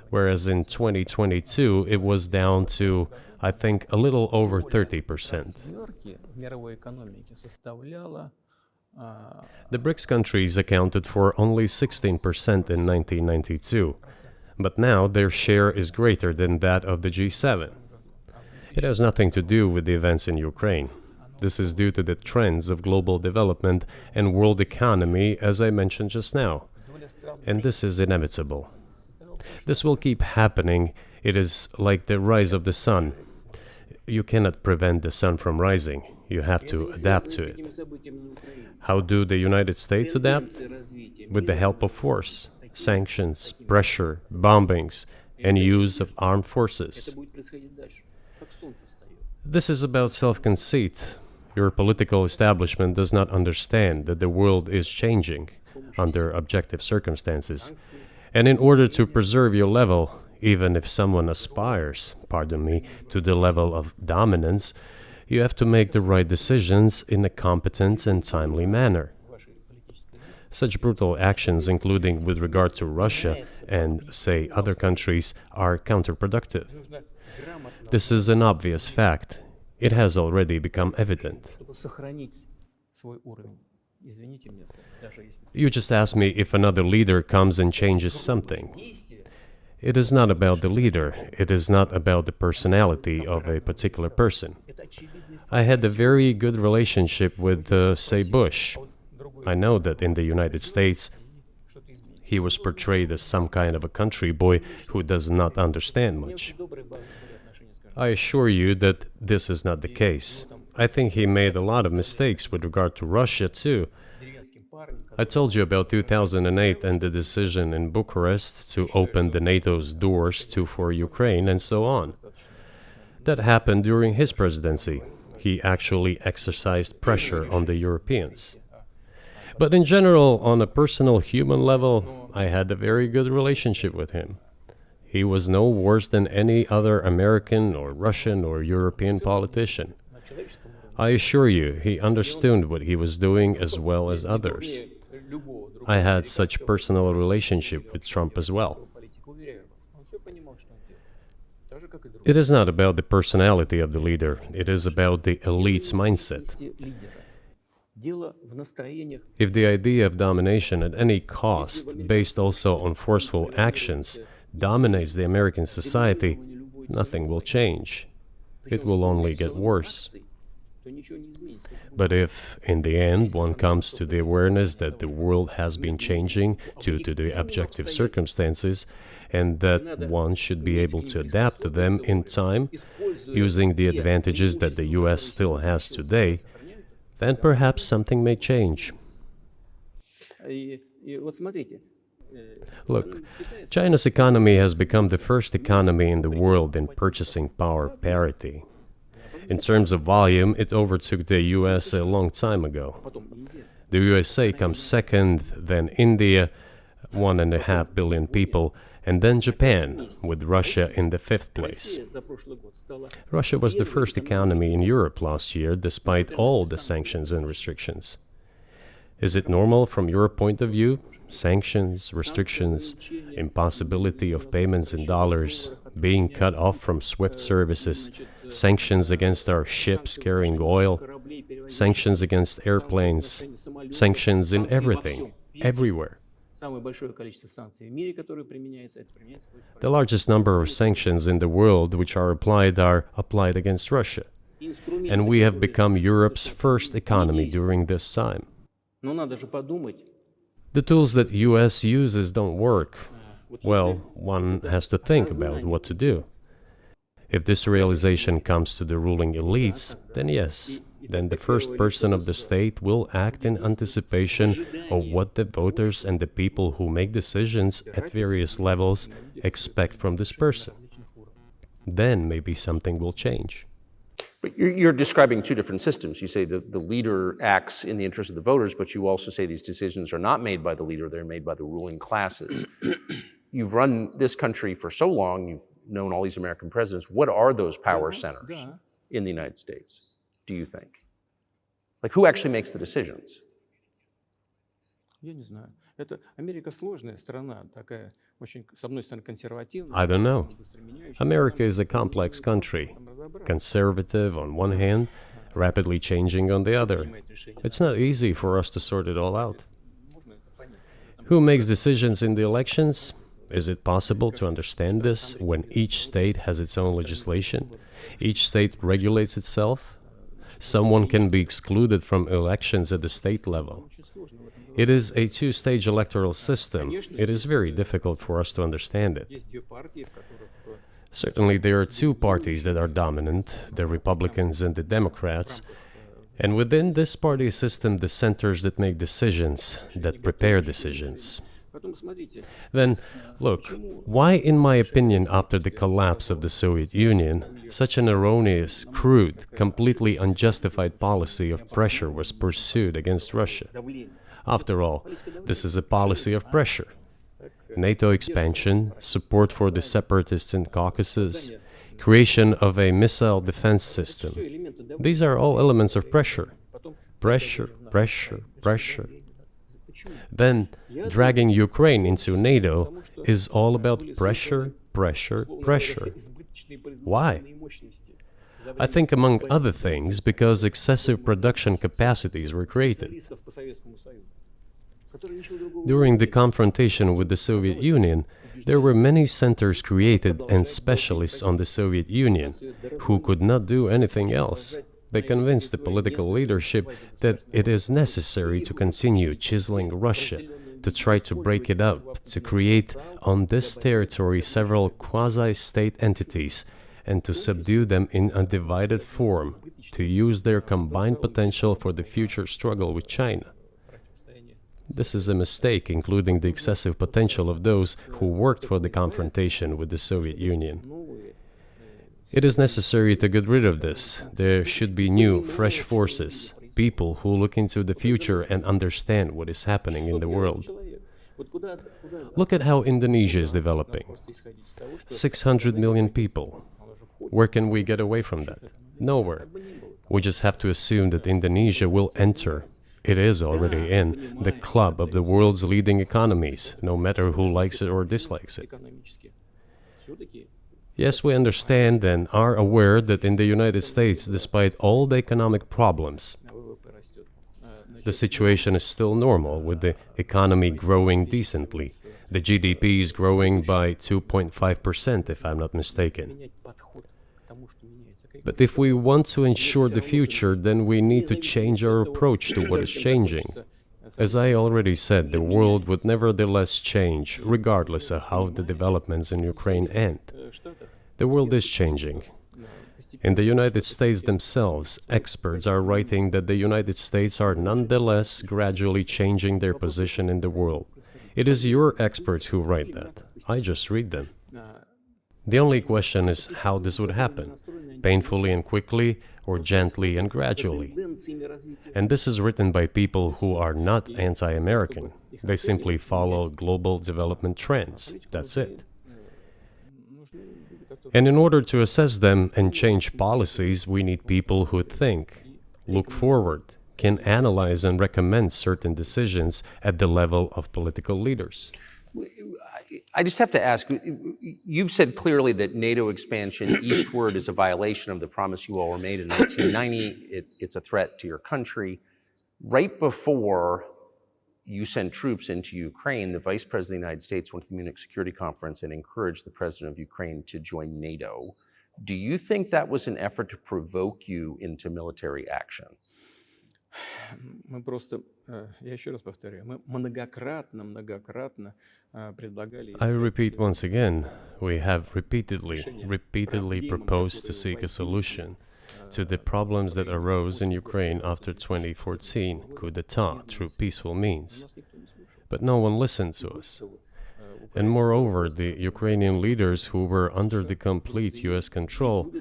whereas in 2022 it was down to, I think, a little over 30%. The BRICS countries accounted for only 16% in 1992, but now their share is greater than that of the G7. It has nothing to do with the events in Ukraine. This is due to the trends of global development and world economy, as I mentioned just now. And this is inevitable. This will keep happening. It is like the rise of the sun. You cannot prevent the sun from rising. You have to adapt to it. How do the United States adapt? With the help of force, sanctions, pressure, bombings, and use of armed forces. This is about self-conceit. Your political establishment does not understand that the world is changing under objective circumstances. And in order to preserve your level, even if someone aspires, pardon me, to the level of dominance, you have to make the right decisions in a competent and timely manner. Such brutal actions, including with regard to Russia and, say, other countries, are counterproductive. This is an obvious fact. It has already become evident. You just asked me if another leader comes and changes something. It is not about the leader. It is not about the personality of a particular person. I had a very good relationship with, say, Bush. I know that in the United States, he was portrayed as some kind of a country boy who does not understand much. I assure you that this is not the case. I think he made a lot of mistakes with regard to Russia, too. I told you about 2008 and the decision in Bucharest to open the NATO's doors for Ukraine and so on. That happened during his presidency. He actually exercised pressure on the Europeans. But in general, on a personal human level, I had a very good relationship with him. He was no worse than any other American or Russian or European politician. I assure you, he understood what he was doing as well as others. I had such personal relationship with Trump as well. It is not about the personality of the leader, it is about the elite's mindset. If the idea of domination at any cost, based also on forceful actions, dominates the American society, nothing will change. It will only get worse. But if, in the end, one comes to the awareness that the world has been changing due to the objective circumstances, and that one should be able to adapt to them in time, using the advantages that the US still has today, then perhaps something may change. Look, China's economy has become the first economy in the world in purchasing power parity. In terms of volume, it overtook the US a long time ago. The USA comes second, then India, 1.5 billion people, and then Japan, with Russia in the fifth place. Russia was the first economy in Europe last year, despite all the sanctions and restrictions. Is it normal from your point of view? Sanctions, restrictions, impossibility of payments in dollars, being cut off from SWIFT services, sanctions against our ships carrying oil, sanctions against airplanes, sanctions in everything, everywhere. The largest number of sanctions in the world which are applied against Russia. And we have become Europe's first economy during this time. The tools that US uses don't work. Well, one has to think about what to do. If this realization comes to the ruling elites, then yes, then the first person of the state will act in anticipation of what the voters and the people who make decisions at various levels expect from this person. Then maybe something will change. But you're describing two different systems. You say the leader acts in the interest of the voters, but you also say these decisions are not made by the leader, they're made by the ruling classes. You've run this country for so long, you've known all these American presidents. What are those power centers in the United States, do you think? Like, who actually makes the decisions? I don't know. America is a complex country, conservative on one hand, rapidly changing on the other. It's not easy for us to sort it all out. Who makes decisions in the elections? Is it possible to understand this when each state has its own legislation? Each state regulates itself? Someone can be excluded from elections at the state level. It is a two-stage electoral system. It is very difficult for us to understand it. Certainly, there are two parties that are dominant, the Republicans and the Democrats, and within this party system, the centers that make decisions, that prepare decisions. Then, look, why, in my opinion, after the collapse of the Soviet Union, such an erroneous, crude, completely unjustified policy of pressure was pursued against Russia? After all, this is a policy of pressure. NATO expansion, support for the separatists in Caucasus, creation of a missile defense system. These are all elements of pressure. Pressure, pressure, pressure. Then, dragging Ukraine into NATO is all about pressure, pressure, pressure. Why? I think, among other things, because excessive production capacities were created. During the confrontation with the Soviet Union, there were many centers created and specialists on the Soviet Union who could not do anything else. They convinced the political leadership that it is necessary to continue chiseling Russia, to try to break it up, to create on this territory several quasi-state entities, and to subdue them in a divided form, to use their combined potential for the future struggle with China. This is a mistake, including the excessive potential of those who worked for the confrontation with the Soviet Union. It is necessary to get rid of this. There should be new, fresh forces, people who look into the future and understand what is happening in the world. Look at how Indonesia is developing. 600 million people. Where can we get away from that? Nowhere. We just have to assume that Indonesia will enter, it is already in, the club of the world's leading economies, no matter who likes it or dislikes it. Yes, we understand and are aware that in the United States, despite all the economic problems, the situation is still normal, with the economy growing decently. The GDP is growing by 2.5%, if I'm not mistaken. But if we want to ensure the future, then we need to change our approach to what is changing. As I already said, the world would nevertheless change, regardless of how the developments in Ukraine end. The world is changing. In the United States themselves, experts are writing that the United States are nonetheless gradually changing their position in the world. It is your experts who write that. I just read them. The only question is how this would happen, painfully and quickly, or gently and gradually. And this is written by people who are not anti-American. They simply follow global development trends. That's it. And in order to assess them and change policies, we need people who think, look forward, can analyze and recommend certain decisions at the level of political leaders. I just have to ask, you've said clearly that NATO expansion eastward is a violation of the promise you all were made in 1990. It's a threat to your country. Right before you sent troops into Ukraine, the Vice President of the United States went to the Munich Security Conference and encouraged the President of Ukraine to join NATO. Do you think that was an effort to provoke you into military action? Мы просто, я еще раз повторяю, мы многократно предлагали... I repeat once again, we have repeatedly proposed to seek a solution to the problems that arose in Ukraine after 2014 coup d'etat through peaceful means. But no one listened to us. And moreover, the Ukrainian leaders who were under the complete US control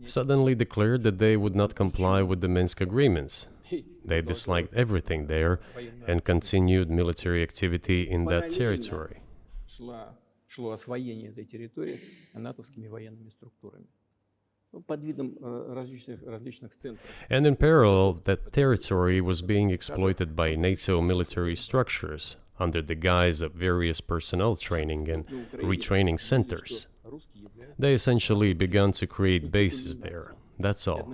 suddenly declared that they would not comply with the Minsk agreements. They disliked everything there and continued military activity in that territory. Шло освоение этой территории натовскими военными структурами под видом различных центров. And in parallel, that territory was being exploited by NATO military structures under the guise of various personnel training and retraining centers. They essentially began to create bases there. That's all.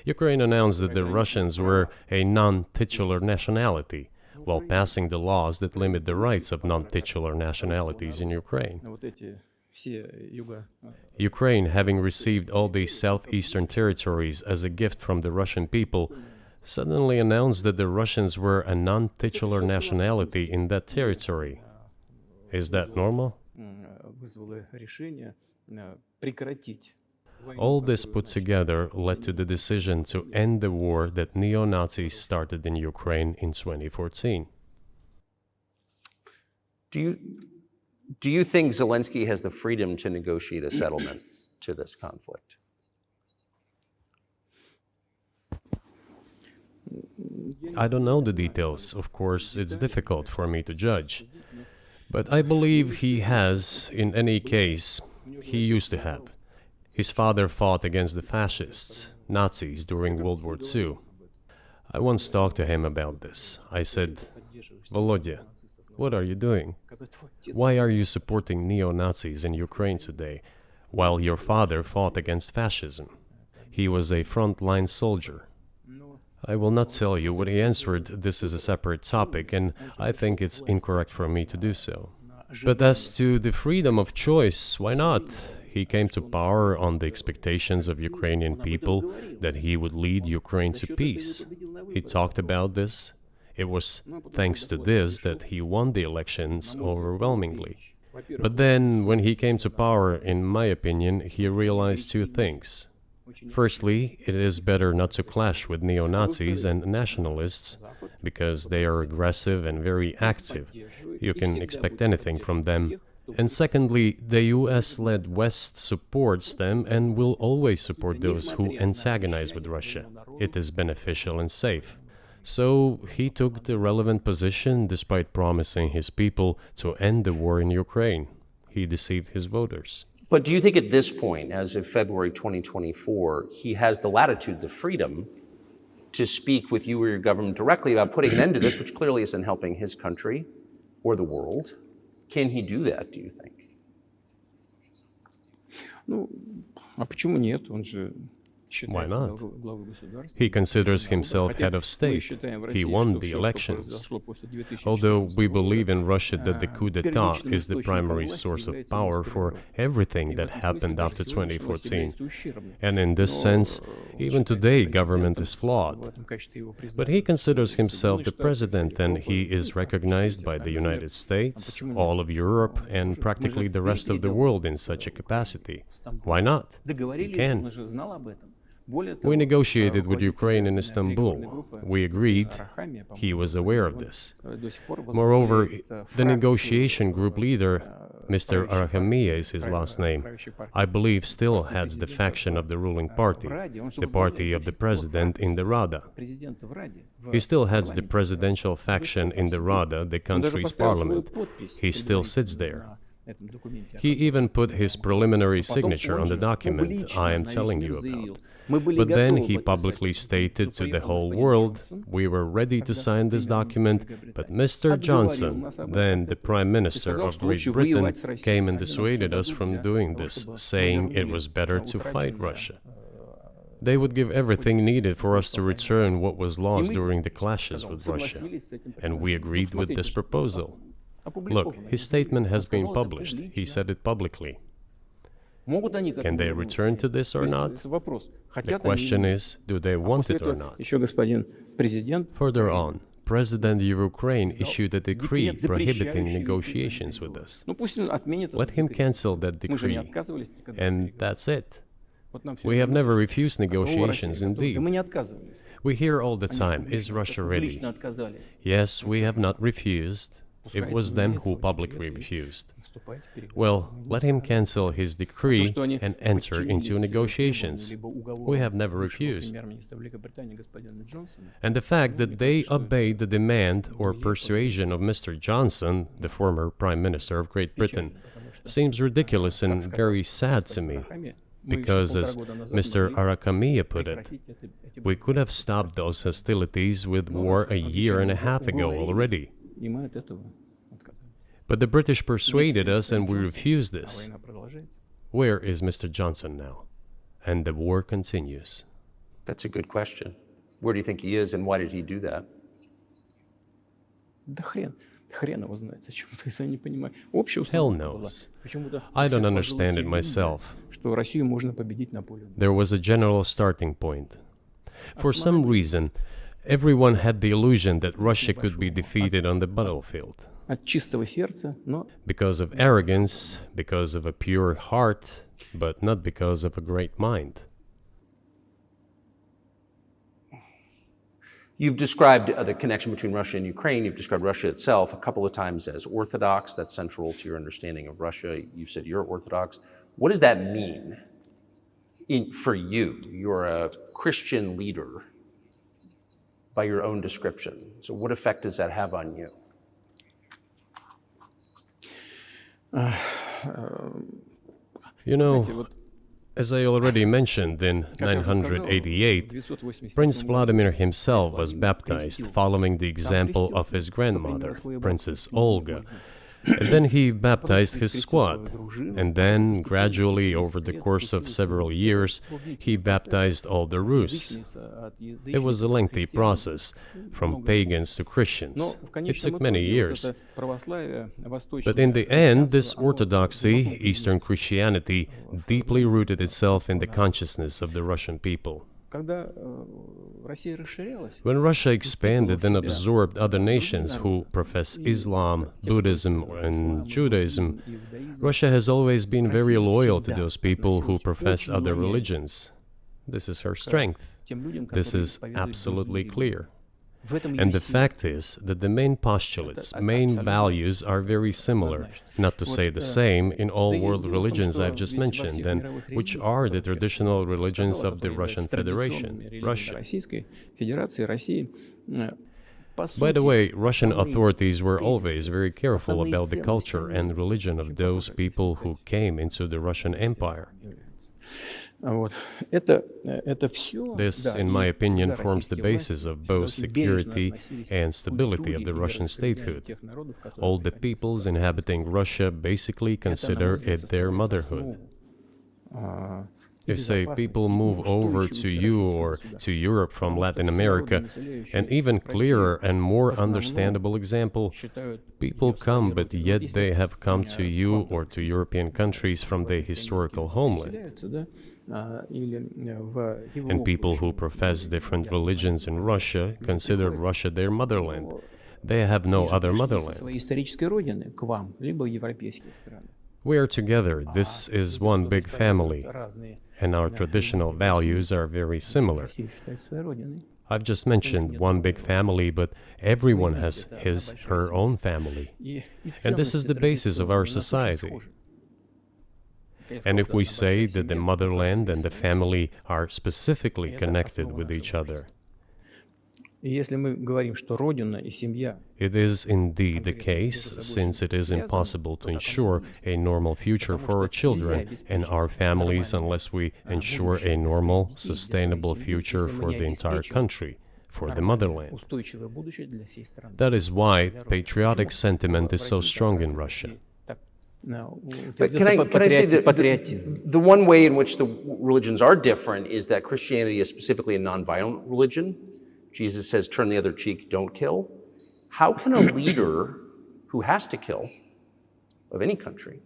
Ukraine announced that the Russians were a non-titular nationality, while passing the laws that limit the rights of non-titular nationalities in Ukraine. Ukraine, having received all these southeastern territories as a gift from the Russian people, suddenly announced that the Russians were a non-titular nationality in that territory. Is that normal? All this put together led to the decision to end the war that neo-Nazis started in Ukraine in 2014. Do you think Zelensky has the freedom to negotiate a settlement to this conflict? I don't know the details. Of course, it's difficult for me to judge. But I believe he has, in any case, he used to have. His father fought against the fascists, Nazis, during World War II. I once talked to him about this. I said, Volodya, what are you doing? Why are you supporting neo-Nazis in Ukraine today, while your father fought against fascism? He was a front-line soldier. I will not tell you what he answered. This is a separate topic, and I think it's incorrect for me to do so. But as to the freedom of choice, why not? He came to power on the expectations of Ukrainian people that he would lead Ukraine to peace. He talked about this. It was thanks to this that he won the elections overwhelmingly. But then, when he came to power, in my opinion, he realized two things. Firstly, it is better not to clash with neo-Nazis and nationalists, because they are aggressive and very active. You can expect anything from them. And secondly, the US-led West supports them and will always support those who antagonize with Russia. It is beneficial and safe. So he took the relevant position despite promising his people to end the war in Ukraine. He deceived his voters. But do you think at this point, as of February 2024, he has the latitude, the freedom to speak with you or your government directly about putting an end to this, which clearly isn't helping his country or the world? Can he do that, do you think? Ну, а почему нет? Он же Why not? He considers himself head of state. He won the elections. Although we believe in Russia that the coup d'etat is the primary source of power for everything that happened after 2014. And in this sense, even today, government is flawed. But he considers himself the president, and he is recognized by the United States, all of Europe, and practically the rest of the world in such a capacity. Why not? He can. We negotiated with Ukraine in Istanbul. We agreed. He was aware of this. Moreover, the negotiation group leader, Mr. Arahamiya is his last name, I believe still heads the faction of the ruling party, the party of the president in the Rada. He still heads the presidential faction in the Rada, the country's parliament. He still sits there. He even put his preliminary signature on the document I am telling you about. But then he publicly stated to the whole world, we were ready to sign this document, but Mr. Johnson, then the Prime Minister of Great Britain, came and dissuaded us from doing this, saying it was better to fight Russia. They would give everything needed for us to return what was lost during the clashes with Russia. And we agreed with this proposal. Look, his statement has been published. He said it publicly. Can they return to this or not? The question is, do they want it or not? Further on, President of Ukraine issued a decree prohibiting negotiations with us. Let him cancel that decree, and that's it. We have never refused negotiations, indeed. We hear all the time, is Russia ready? Yes, we have not refused. It was them who publicly refused. Well, let him cancel his decree and enter into negotiations. We have never refused. And the fact that they obeyed the demand or persuasion of Mr. Johnson, the former Prime Minister of Great Britain, seems ridiculous and very sad to me. Because, as Mr. Arahamiya put it, we could have stopped those hostilities with war a year and a half ago already. But the British persuaded us and we refused this. Where is Mr. Johnson now? And the war continues. That's a good question. Where do you think he is and why did he do that? Hell knows. I don't understand it myself. There was a general starting point. For some reason, everyone had the illusion that Russia could be defeated on the battlefield. Because of arrogance, because of a pure heart, but not because of a great mind. You've described the connection between Russia and Ukraine. You've described Russia itself a couple of times as Orthodox. That's central to your understanding of Russia. You've said you're Orthodox. What does that mean for you? You're a Christian leader by your own description. So what effect does that have on you? You know, as I already mentioned, in 988, Prince Vladimir himself was baptized following the example of his grandmother, Princess Olga. And then he baptized his squad, and then, gradually, over the course of several years, he baptized all the Rus. It was a lengthy process, from pagans to Christians. It took many years. But in the end, this orthodoxy, Eastern Christianity, deeply rooted itself in the consciousness of the Russian people. When Russia expanded and absorbed other nations who profess Islam, Buddhism, and Judaism, Russia has always been very loyal to those people who profess other religions. This is her strength. This is absolutely clear. And the fact is that the main postulates, main values are very similar, not to say the same, in all world religions I've just mentioned, and which are the traditional religions of the Russian Federation, Russia. By the way, Russian authorities were always very careful about the culture and religion of those people who came into the Russian Empire. This, in my opinion, forms the basis of both security and stability of the Russian statehood. All the peoples inhabiting Russia basically consider it their motherhood. If, say, people move over to you or to Europe from Latin America, an even clearer and more understandable example, people come, but yet they have come to you or to European countries from their historical homeland. And people who profess different religions in Russia consider Russia their motherland. They have no other motherland. We are together. This is one big family, and our traditional values are very similar. I've just mentioned one big family, but everyone has his, her own family. And this is the basis of our society. And if we say that the motherland and the family are specifically connected with each other, it is indeed the case, since it is impossible to ensure a normal future for our children and our families unless we ensure a normal, sustainable future for the entire country, for the motherland. That is why patriotic sentiment is so strong in Russia. But can I say that the one way in which the religions are different is that Christianity is specifically a nonviolent religion. Jesus says, turn the other cheek, don't kill. How can a leader who has to kill, of any country,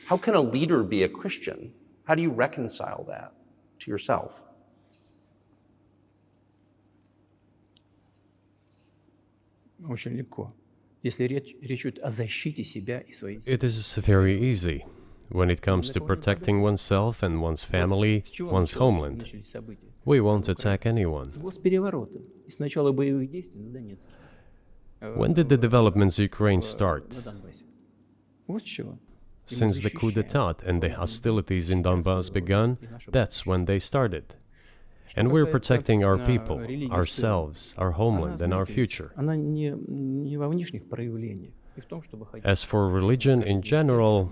how can a leader be a Christian? How do you reconcile that to yourself? Очень легко. Если речь идет о защите себя и своей семьи. It is very easy when it comes to protecting oneself and one's family, one's homeland. We won't attack anyone. When did the developments in Ukraine start? Since the coup d'etat and the hostilities in Donbass began, that's when they started. And we're protecting our people, ourselves, our homeland, and our future. As for religion in general,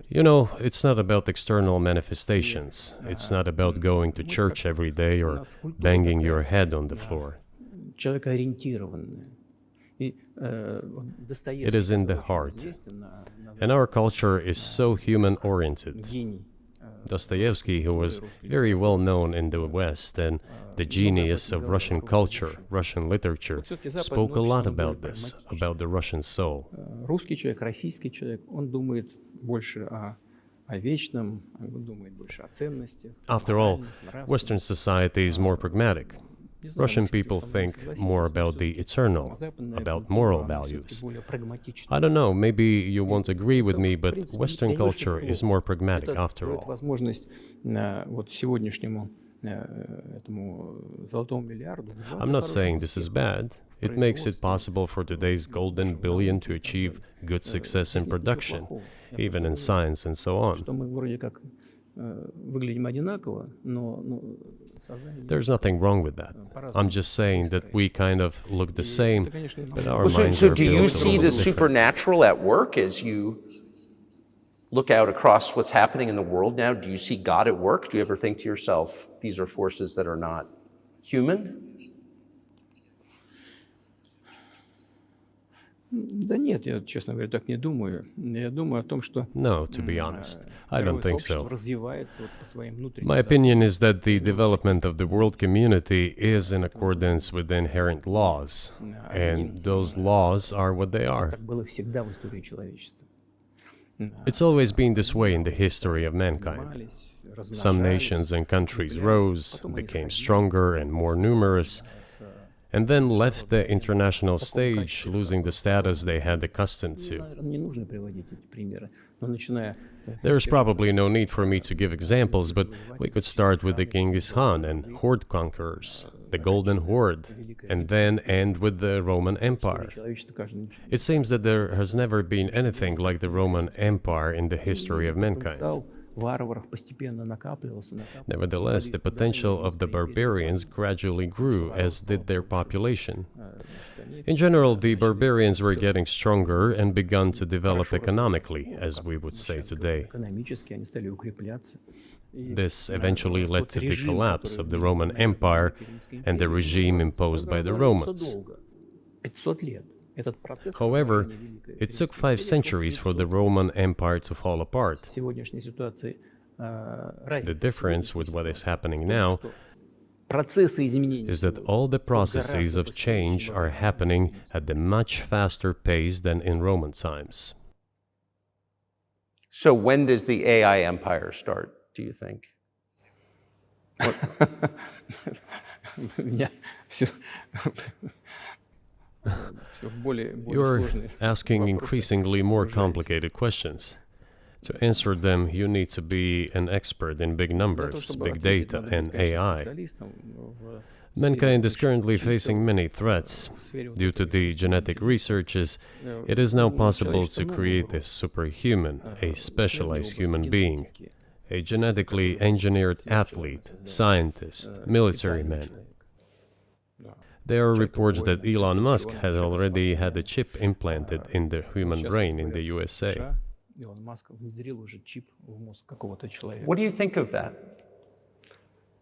you know, it's not about external manifestations. It's not about going to church every day or banging your head on the floor. It is in the heart. And our culture is so human-oriented. Dostoevsky, who was very well known in the West and the genius of Russian culture, Russian literature, spoke a lot about this, about the Russian soul. Русский человек, российский человек, он думает больше о вечном, думает больше о ценностях. After all, Western society is more pragmatic. Russian people think more about the eternal, about moral values. I don't know, maybe you won't agree with me, but Western culture is more pragmatic after all. I'm not saying this is bad. It makes it possible for today's golden billion to achieve good success in production, even in science and so on. There's nothing wrong with that. I'm just saying that we kind of look the same, but our minds So are do you built a see little the different. supernatural at work as you look out across what's happening in the world now? Do you see God at work? Do you ever think to yourself, these are forces that are not human? Да нет, я, честно говоря, так не думаю. Я думаю о том, что No, to be honest, I don't think so. развивается вот по своим внутренним My opinion is that the development of the world community is in accordance with the inherent laws, and those laws are what they are. Так было всегда в истории человечества. It's always been this way in the history of mankind. Some nations and countries rose, became stronger and more numerous, and then left the international stage, losing the status they had accustomed to. Не нужно приводить эти примеры, но начиная There's probably no need for me to give examples, but we could start with the Genghis Khan and horde conquerors, the Golden Horde, and then end with the Roman Empire. It seems that there has never been anything like the Roman Empire in the history of mankind. Nevertheless, the potential of the barbarians gradually grew, as did their population. In general, the barbarians were getting stronger and began to develop economically, as we would say today. This eventually led to the collapse of the Roman Empire and the regime imposed by the Romans. Этот процесс However, разрушения Великой it took Римской 5 империи centuries for the Roman Empire to fall apart. в сегодняшней ситуации The разница в difference with what is сегодняшней happening ситуации в now том, что процессы изменений is that сегодня all the гораздо processes of быстрее, change чем are во времена happening Римской. at a much faster pace than in Roman times. So when does the AI empire start, do you think? У меня все в более You're сложные asking вопросы increasingly more погружаемся. complicated questions. To answer them, you need to be an expert in big Для того, numbers, чтобы big ответить, data, надо быть, and конечно, AI. специалистом в Mankind is сфере currently чисел, facing many threats. в сфере вот Due to этого the искусственного genetic интеллекта. researches, it is now У possible человечества to много create a угроз. superhuman, a Исследования в specialized области human being, генетики, a genetically engineered athlete, scientist, military специальный man. человек. Да. There are Человек reports that воина, Elon человек Musk ученый, had человек already had a спортсмен. chip implanted in the human Сейчас brain in говорят, the что в USA. США Илон Маск внедрил уже чип в мозг какого-то человека. What do you think of that?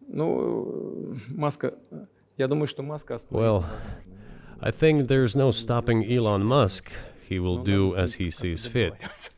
Ну, Маска, я думаю, что Маска остановить Well, невозможно. I think there's no stopping Elon Musk. He will Но do надо as с he ним как-то sees fit. договариваться.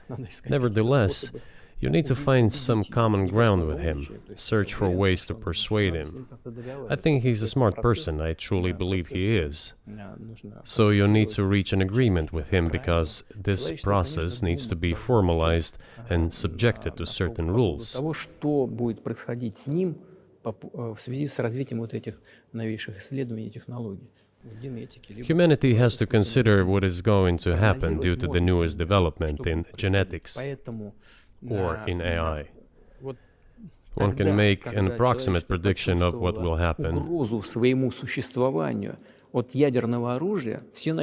Надо искать какие-то Nevertheless, способы you need to find some убедить его. common Не ground просто with him, умничать, то есть search for уверен, ways что to он- persuade надо с him. ним как-то I договариваться. think he's a Этот smart процесс, person. I truly да, believe he процесс, is. нужно So you need to контролировать reach an agreement with him правильно. because this Человечество, process конечно, needs to думает be должно formalized and на- subjected to по certain поводу rules. того, что будет происходить с ним в связи с развитием вот этих новейших исследований и технологий в генетике. либо Humanity has to искусственном consider интеллекте. what is going to happen due Прогнозировать to the можно newest именно, development что in будет происходить. genetics Поэтому or in AI. вот One тогда, can make an когда approximate человечество prediction of what will почувствовало happen. угрозу своему существованию от ядерного оружия, все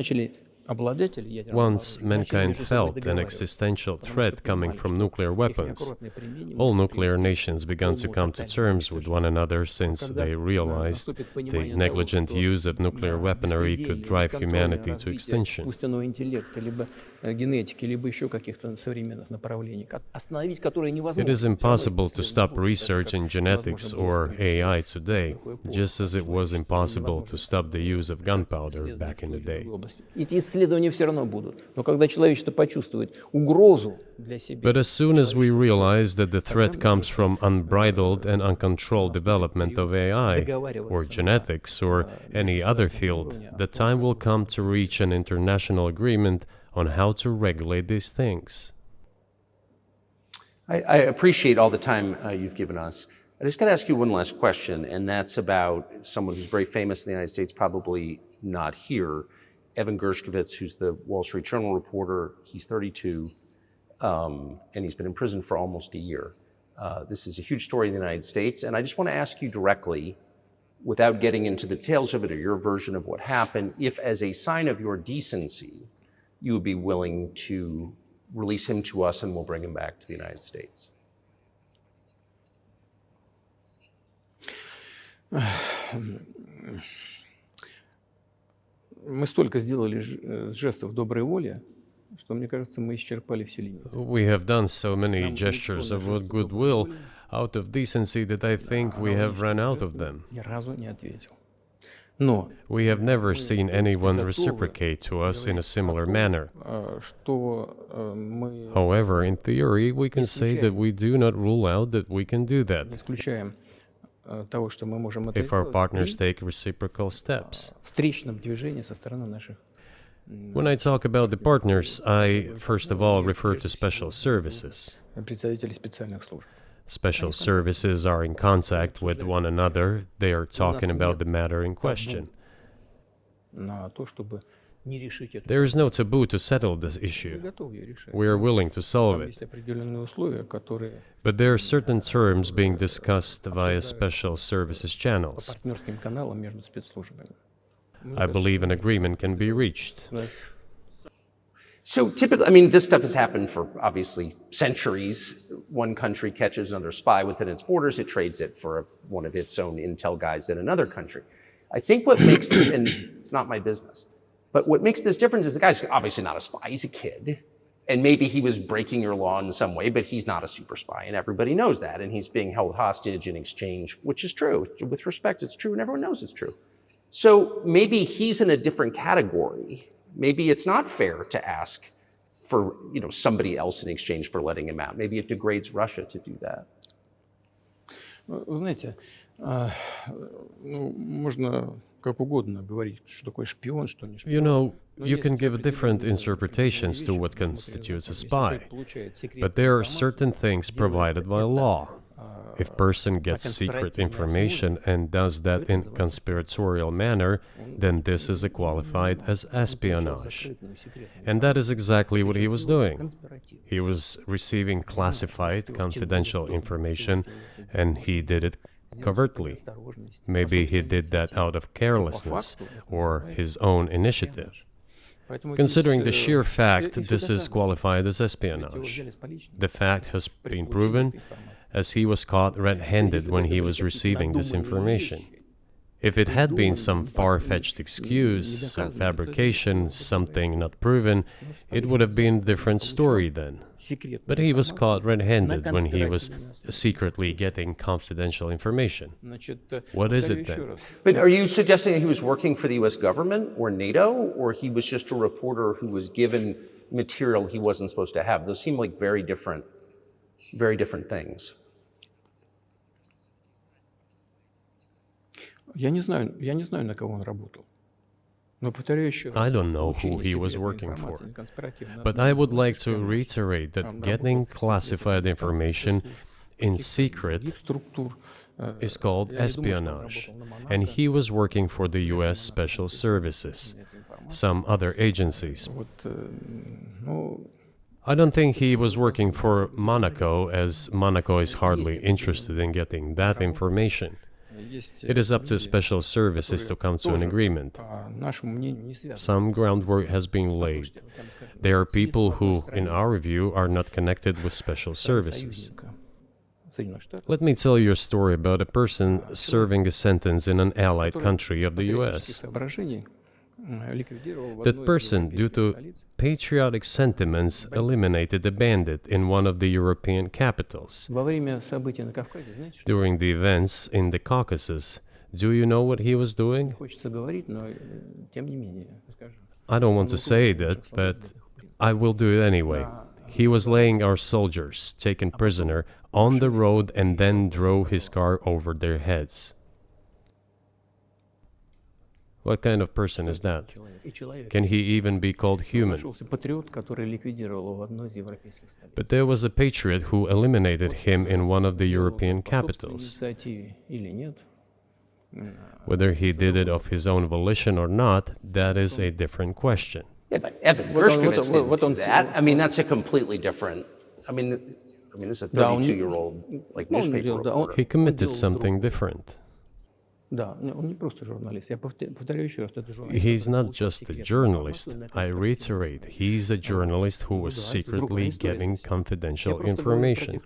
обладатели ядерного Once оружия, начали mankind между собой felt an договариваться. existential Потому threat что coming понимали, from что nuclear их weapons, неаккуратное применение all может nuclear привести nations к began to полному come to тотальному terms with уничтожению. one another since Когда they realized наступит the понимание того, negligent что use of nuclear weaponry could беспредельное, drive бесконтрольное humanity to развитие extinction. искусственного интеллекта, либо генетики, либо еще каких-то современных направлений, остановить которые It невозможно. is Всё равно impossible эти to исследования stop будут, даже research как in genetics невозможно было or остановить всё, AI что today, такое плохо just as it was человечеству, impossible невозможно to stop the use of gunpowder исследовать back in в той the или day. другой области. Эти исследования все равно будут. Но когда человечество почувствует угрозу для себя, But as soon as we человечество в целом, realize that the threat тогда мы comes from unbridled and uncontrolled development of AI, or genetics, or any other field, the time will come to reach an international agreement on how to regulate these things. I appreciate all the time you've given us. I just got to ask you one last question, and that's about someone who's very famous in the United States, probably not here, Evan Gershkovich, who's the Wall Street Journal reporter. He's 32, and he's been in prison for almost a year. This is a huge story in the United States, and I just want to ask you directly, without getting into the details of it or your version of what happened, if as a sign of your decency, you would be willing to release him to us and we'll bring him back to the United States. Мы столько сделали жестов доброй воли, что, мне кажется, мы исчерпали все лимиты. We have done so many gestures of goodwill out of decency that I think we have run out of them. Ни разу не ответил. Но We have never seen anyone reciprocate to us in a similar manner. что мы However, in theory, we can say that we do not rule out that we can do не that исключаем того, что мы можем это if our сделать partners при take reciprocal steps. встречном движении со стороны наших When I talk about the partners, I first of all refer to special services. представителей специальных служб. Special services are in contact with one another. They are talking about the matter in question. На то, чтобы не решить это. There is no taboo to settle this Мы issue. готовы ее решать. We are willing to solve Там it. есть определенные условия, которые But there are certain terms being discussed via special services по channels. партнерским каналам между спецслужбами. I believe an agreement can be reached. So typically, I mean, this stuff has happened for obviously centuries. One country catches another spy within its borders, it trades it for one of its own intel guys in another country. I think what makes, and it's not my business, but what makes this different is the guy's obviously not a spy, he's a kid. And maybe he was breaking your law in some way, but he's not a super spy, and everybody knows that. And he's being held hostage in exchange, which is true. With respect, it's true, and everyone knows it's true. So maybe he's in a different category maybe it's not fair to ask for somebody else in exchange for letting him out. Maybe it degrades Russia to do that. Вы знаете, можно как угодно говорить, что такое шпион, что не шпион. You can give different interpretations to what constitutes a spy, but there are certain things provided by law. If a person gets secret information and does that in conspiratorial manner, then this is qualified as espionage. And that is exactly what he was doing. He was receiving classified, confidential information, and he did it covertly. Maybe he did that out of carelessness or his own initiative. Considering the sheer fact, this is qualified as espionage. The fact has been proven, as he was caught red-handed when he was receiving this information. If it had been some far-fetched excuse, some fabrication, something not proven, it would have been a different story then. But he was caught red-handed when he was secretly getting confidential information. What is it then? But are you suggesting that he was working for the US government or NATO, or he was just a reporter who was given material he wasn't supposed to have? Those seem like very different things. Я не знаю, на кого он работал. Но повторяю еще раз. I don't know who he was working for, but I would like to reiterate that getting classified information in secret is called espionage, and he was working for the US Special Services, some other agencies. I don't think he was working for Monaco, as Monaco is hardly interested in getting that information. It is up to special services to come to an agreement. Some groundwork has been laid. There are people who, in our view, are not connected with special services. Let me tell you a story about a person serving a sentence in an allied country of the US. That person, due to patriotic sentiments, eliminated a bandit in one of the European capitals. During the events in the Caucasus, do you know what he was doing? I don't want to say that, but I will do it anyway. He was laying our soldiers, taken prisoner, on the road and then drove his car over their heads. What kind of person is that? Can he even be called human? But there was a patriot who eliminated him in one of the European capitals. Whether he did it of his own volition or not, that is a different question. Yeah, but Evan Gershkovich didn't do that. I mean, that's a completely different. I mean, this is a 32-year-old newspaper reporter. He committed something different. He's not just a journalist. I reiterate, he's a journalist who was secretly getting confidential information.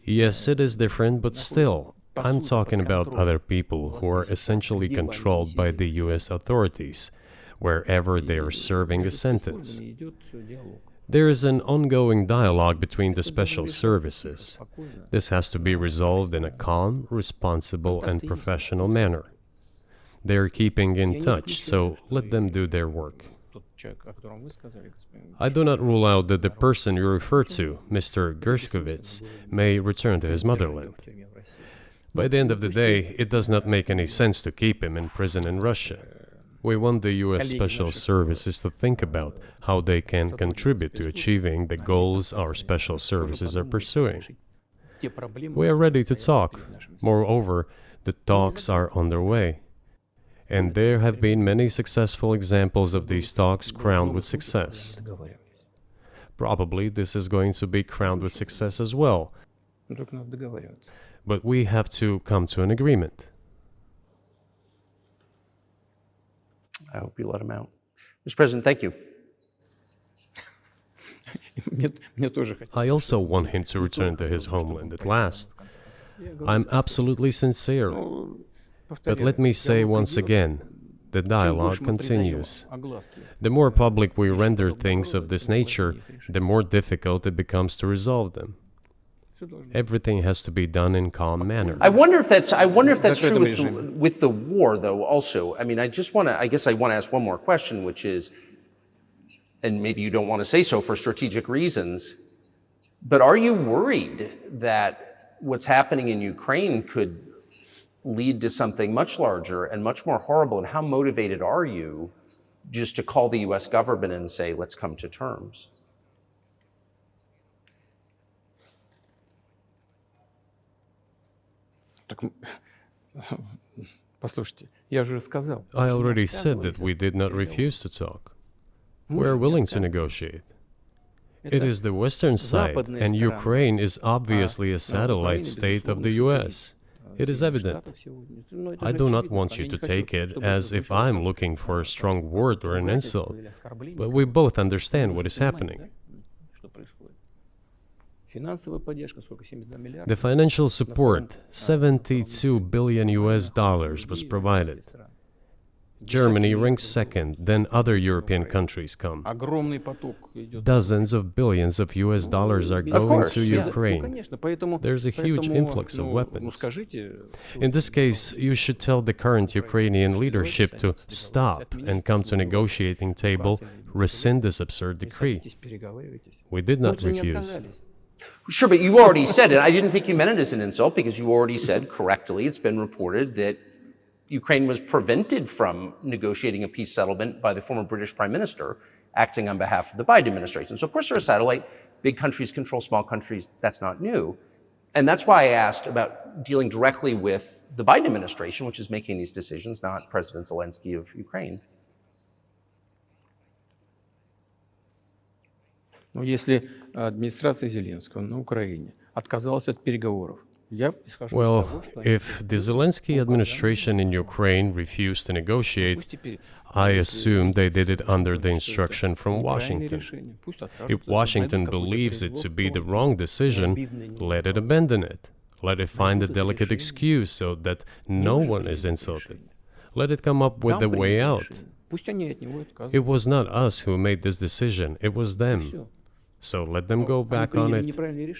Yes, it is different, but still, I'm talking about other people who are essentially controlled by the US authorities, wherever they are serving a sentence. There is an ongoing dialogue between the special services. This has to be resolved in a calm, responsible, and professional manner. They are keeping in touch, so let them do their work. I do not rule out that the person you refer to, Mr. Gershkovich, may return to his motherland. By the end of the day, it does not make any sense to keep him in prison in Russia. We want the US Special Services to think about how they can contribute to achieving the goals our special services are pursuing. We are ready to talk. Moreover, the talks are underway. And there have been many successful examples of these talks crowned with success. Probably this is going to be crowned with success as well. But we have to come to an agreement. I hope you let him out. Mr. President, thank you. I also want him to return to his homeland at last. I'm absolutely sincere. But let me say once again, the dialogue continues. The more public we render things of this nature, the more difficult it becomes to resolve them. Всё должно. Everything has to be done in calm manner. I wonder if that's true Закрытом with the war, though. Also, I mean, I guess I want to ask one more question, which is, and maybe you don't want to say so for strategic reasons, but are you worried that what's happening in Ukraine could lead to something much larger and much more horrible? And how motivated are you just to call the U.S. government and say, let's come to terms? Так, послушайте, я же сказал. I already said that we did not refuse to talk. We're willing to negotiate. It is the Western side, and Ukraine is obviously a satellite state of the US. It is evident. I do not want you to take it as if I'm looking for a strong word or an insult, but we both understand what is happening. The financial support, 72 billion US dollars, was provided. Germany ranks second, then other European countries come. Dozens of billions of US dollars are going to Ukraine. There's a huge influx of weapons. In this case, you should tell the current Ukrainian leadership to stop and come to negotiating table, rescind this absurd decree. We did not refuse. Sure, but you already said it. I didn't think you meant it as an insult because you already said correctly, it's been reported that Ukraine was prevented from negotiating a peace settlement by the former British Prime Minister acting on behalf of the Biden administration. So of course they're a satellite. Big countries control small countries. That's not new. And that's why I asked about dealing directly with the Biden administration, which is making these decisions, not President Zelensky of Ukraine. Но если администрация Зеленского на Украине отказалась от переговоров, я исхожу из Well, того, что if the Zelensky administration in Ukraine refused to negotiate, I assume they did it under the instruction from Washington. If Washington believes it to be the wrong decision, let it abandon it. Let it find a delicate excuse so that no one is insulted. Let it come up with a way out. It was not us who made this decision, it was them. So let them go back on it.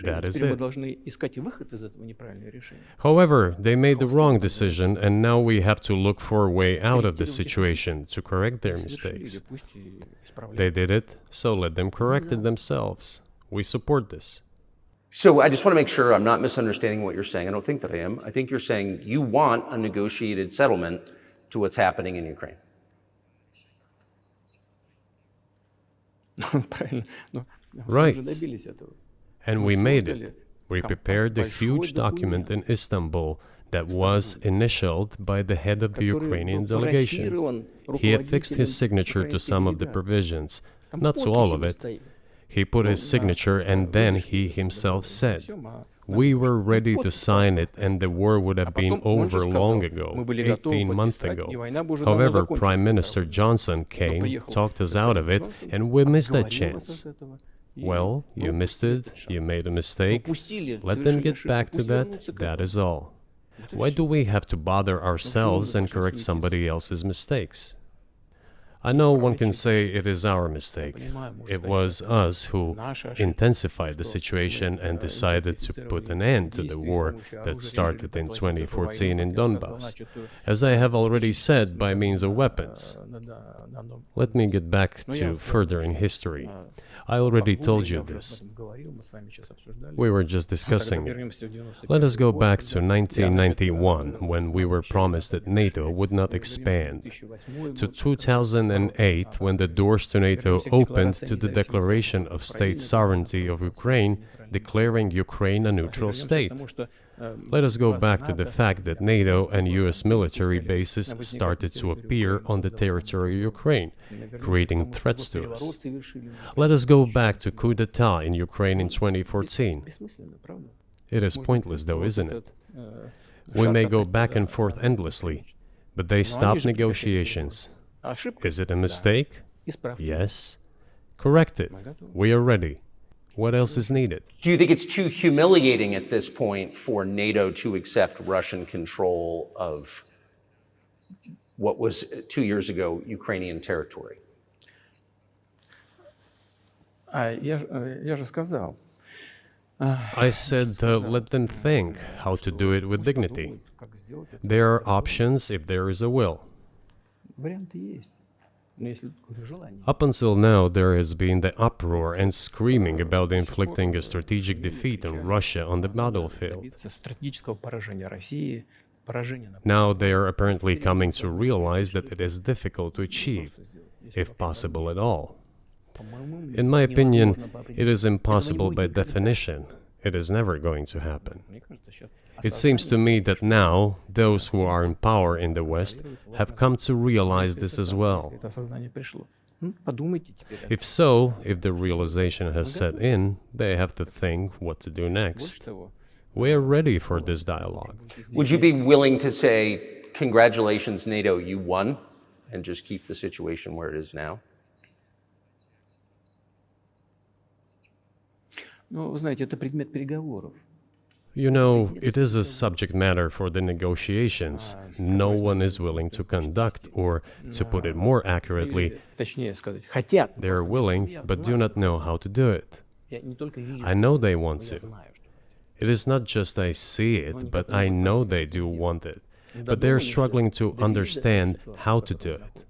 That is it. However, they made the wrong decision, and now we have to look for a way out of the situation to correct their mistakes. They did it, so let them correct it themselves. We support this. So I just want to make sure I'm not misunderstanding what you're saying. I don't think that I am. I think you're saying you want a negotiated settlement to what's happening in Ukraine. Right. And we made it. We prepared a huge document in Istanbul that was initialed by the head of the Ukrainian delegation. He affixed his signature to some of the provisions, not to all of it. He put his signature and then he himself said, we were ready to sign it and the war would have been over long ago, 18 months ago. However, Prime Minister Johnson came, talked us out of it, and we missed that chance. Well, you missed it, you made a mistake. Let them get back to that, that is all. Why do we have to bother ourselves and correct somebody else's mistakes? I know one can say it is our mistake. It was us who intensified the situation and decided to put an end to the war that started in 2014 in Donbass, as I have already said, by means of weapons. Let me get back to further in history. I already told you this. We were just discussing it. Let us go back to 1991, when we were promised that NATO would not expand, to 2008, when the doors to NATO opened to the declaration of state sovereignty of Ukraine, declaring Ukraine a neutral state. Let us go back to the fact that NATO and US military bases started to appear on the territory of Ukraine, creating threats to us. Let us go back to coup d'etat in Ukraine in 2014. It is pointless though, isn't it? We may go back and forth endlessly, but they stopped negotiations. Is it a mistake? Yes. Correct it. We are ready. What else is needed? Do you think it's too humiliating at this point for NATO to accept Russian control of what was 2 years ago Ukrainian territory? Я же сказал, I said, let them think how to do it with dignity. There are options if there is a will. Варианты есть. Но если такое желание. Up until now, there has been the uproar and screaming about inflicting a strategic defeat on Russia on the battlefield. Добиться стратегического поражения России, поражения на Now they are apparently coming to realize that it is difficult to achieve, if possible at all. In my opinion, it is impossible by definition. It is never going to happen. Мне кажется, сейчас It seems to me that now those who are in power in the West have come to realize this as well. это осознание пришло. Подумайте теперь. If so, if the realization has set in, they have to think what to do next. Больше того, We are ready for this dialogue. Would you be willing to say, congratulations, NATO, you won, and just keep the situation where it is now? ну, вы знаете, это предмет переговоров. You know, it is a subject matter for the negotiations. No one is willing to conduct, or, to put it more accurately, Точнее сказать, хотят. they are willing but do not know how to do it. Я не только вижу, I know they want я to. знаю, что It is not just I see it, but I know they do want it. But they are struggling to understand how to do it.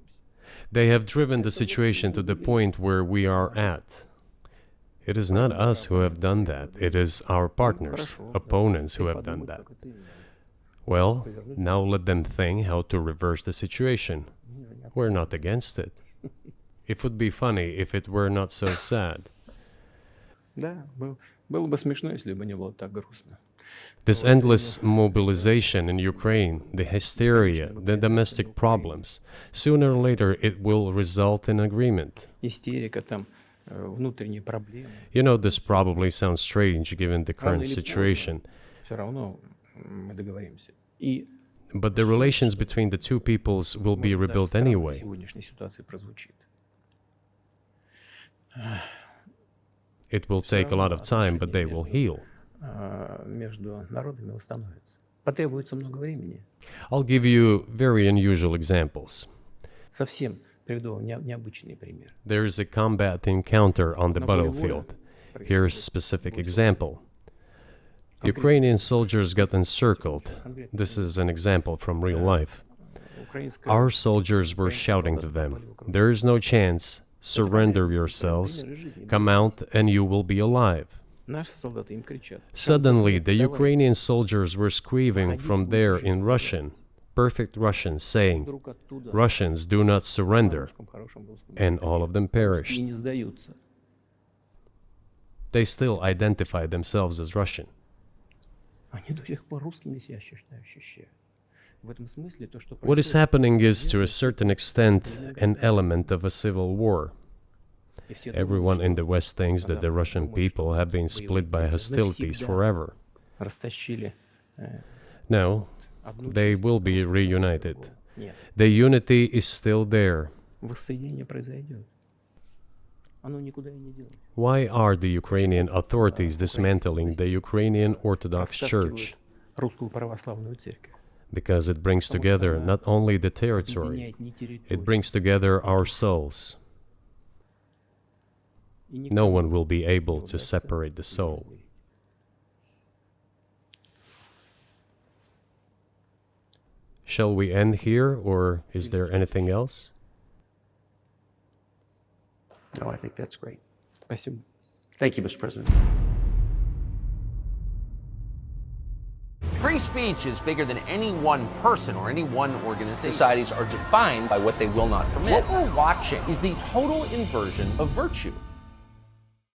They have driven the situation to the point where we are at. It is not us who have done that. It is our partners, opponents who have done that. Well, now let them think how to reverse the situation. We're not against it. It would be funny if it were not so sad. Да, было бы смешно, если бы не было так грустно. This endless mobilization in Ukraine, the hysteria, the domestic problems, sooner or later it will result in agreement. Истерика там, внутренние проблемы. You know, this probably sounds strange given the current situation, Все равно мы договоримся. И but the relations between the two peoples will be может, даже rebuilt странно в anyway. сегодняшней ситуации прозвучит. It will take a lot of time, but they will heal. Между народами восстановится. Потребуется много времени. I'll give you very unusual examples. Совсем приведу вам необычный пример. There is a combat encounter on the battlefield. Here's a specific example. Ukrainian soldiers got encircled. This is an example from real life. Украинская Our soldiers were shouting to them, "There is no chance. Surrender yourselves. Come out and you will be alive." Наши солдаты им кричат. Suddenly, the Ukrainian soldiers were screaming from there in Russian, perfect Russian, saying, Вдруг оттуда "Russians, do not surrender." на хорошем русском And all of them и perished. не сдаются. They still identified themselves as Russian. Они до сих пор русскими себя ощущают. В этом смысле то, что What is happening is, to a certain extent, an element of a civil war. и все Everyone in the West thinks that the Russian people have been split by hostilities forever. растащили No, одну they часть will be reunited. другую. Нет, The unity is still there. воссоединение произойдет. Оно никуда и не делось. Why are the Ukrainian authorities dismantling the Ukrainian Orthodox Church? Растаскивают русскую православную церковь. Because it brings together not only the territory, Объединяет не территорию. it brings together our souls. И никому No one will be able не to удастся separate the soul. разделить. Shall we end here, or is there anything else? No, I think that's great. Спасибо. Thank you, Mr. President. Free speech is bigger than any one person or any one organization. Societies are defined by what they will not permit. What we're watching is the total inversion of virtue.